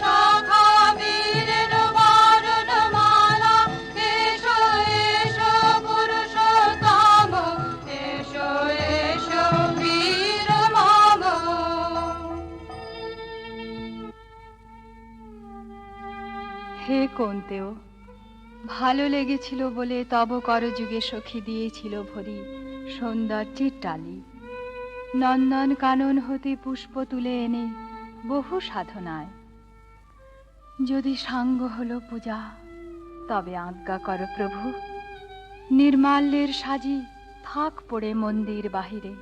শাখা বীরের বরণমালা, এসো এসো পুরুষোত্তম, এসো এসো বীর মম। হে কোন্তেও, ভালো লেগেছিল বলে তব করযুগে সখী দিয়েছিল ভরি সৌন্দর্যের টালি, নন্দন কানন হতে পুষ্প তুলে এনে বহু সাধনায়, যদি সাঙ্গ হলো পূজা তবে আজ্ঞা কর প্রভু, নির্মাল্যের সাজি থাক পড়ে মন্দির বাহিরে,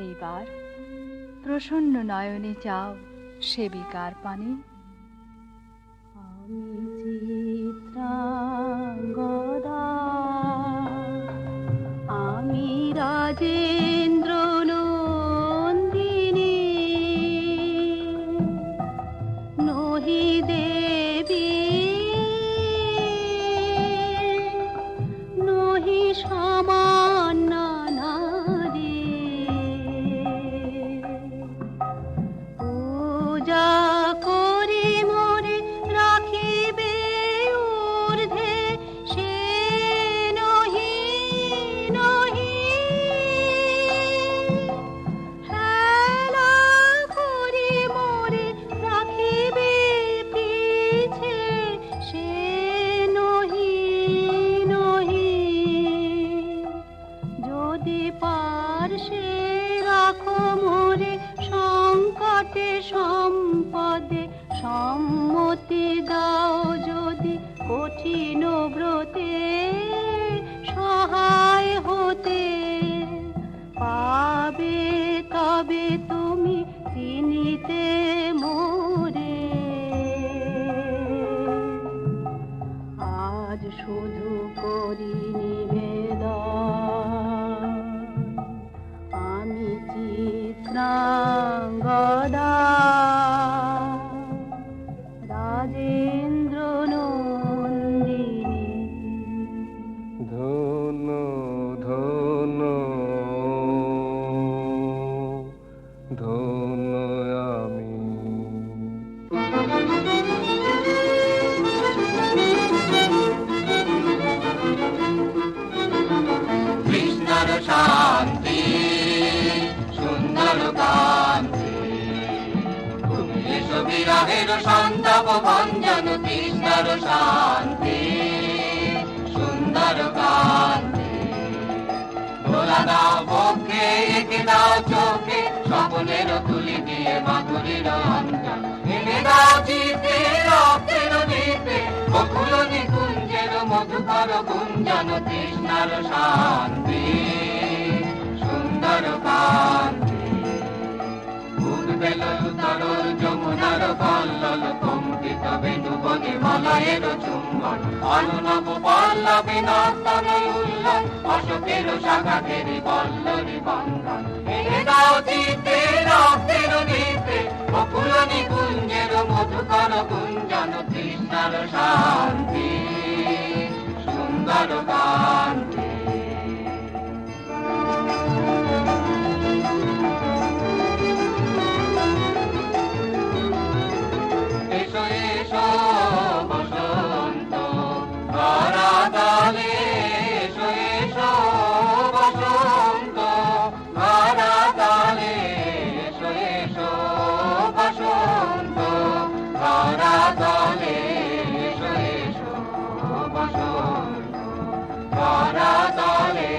এইবার প্রসন্ন নয়নে চাও সেবিকার পানে। আমি রাজেন্দ্র নন্দিনী, নহি দেবী নহি সামান্য নারী, পূজা করি মোরে রাখিবে ঊর্ধ্বে, সে নহি নহি হেলা করি মোরে রাখিবে পিছে, সে নহি নহি যদি পার্শ্বে রাখো মোরে সংকটে সম্পদে, সম্মতি দাও যদি কঠিন ব্রতে সহায় হতে, পাবে তবে তুমি চিনিতে মোরে। আজ শুধু করি নিবেদন, আমি চিত্রাঙ্গদা রাজেন্দ্র নন্দিনী। ধন্য ধন্য ধন্য আমি। কৃষ্ণর শান্তি সুন্দর কান্তি, তুমি এসো বিরহের সন্তাপ ভঞ্জন, কৃষ্ণর শান্তি সুন্দর কান্তি, দোলা দাও বক্ষে একে দাও চোখে, স্বপ্নের তুলি দিয়ে মাধুরীর অঞ্জন এনে দাও চিতে রক্তের দিতে বকুল নিকুঞ্জের মধুকর গুঞ্জন তৃষ্ণার শান্তি সুন্দর কান্তি উদ্বেল তরল যমুনার কল্লল কম্পিত বেণুবনে মলয়ের চুম্বন অনুনব পল্লবে নর্তন উল্লন অশোকের শাখা ঘেরি বল্লরি বন্ধন এনে দাও চিতে রক্তের দিতে বকুল নিকুঞ্জের মধুকর গুঞ্জন তৃষ্ণার শান্তি সুন্দর কান্তি এসো এসো বসন্ত ধরাতলে এসো এসো বসন্ত ধরাতলে এসো এসো বসন্ত ধরাতলে এসো এসো বসন্ত ধরাতলে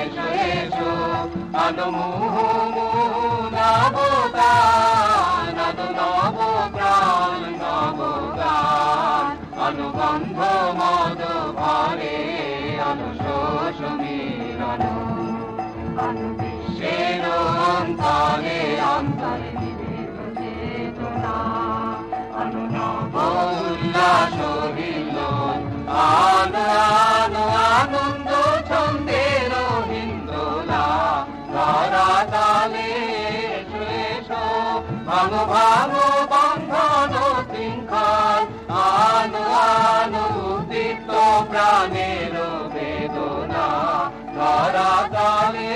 এসো এসো আলো মুহু মুহু নবগান আলো নবপ্রাণ নবগান অনুগন্ধ মদ ভরে অনুশোষ মিলন অনু বিশ্বের অন্তরে অন্তরে নিবেদ চেতনা অনু নব উল্লাস হিল্লোল আনো আনো আনন্দ ছন্দের হিন্দোলা ধরাতলে এসো এসো ভাঙো ভাঙো বন্ধন শৃঙ্খল আনো আনো উদ্দীপ্ত প্রাণের বেদনা ধরাতলে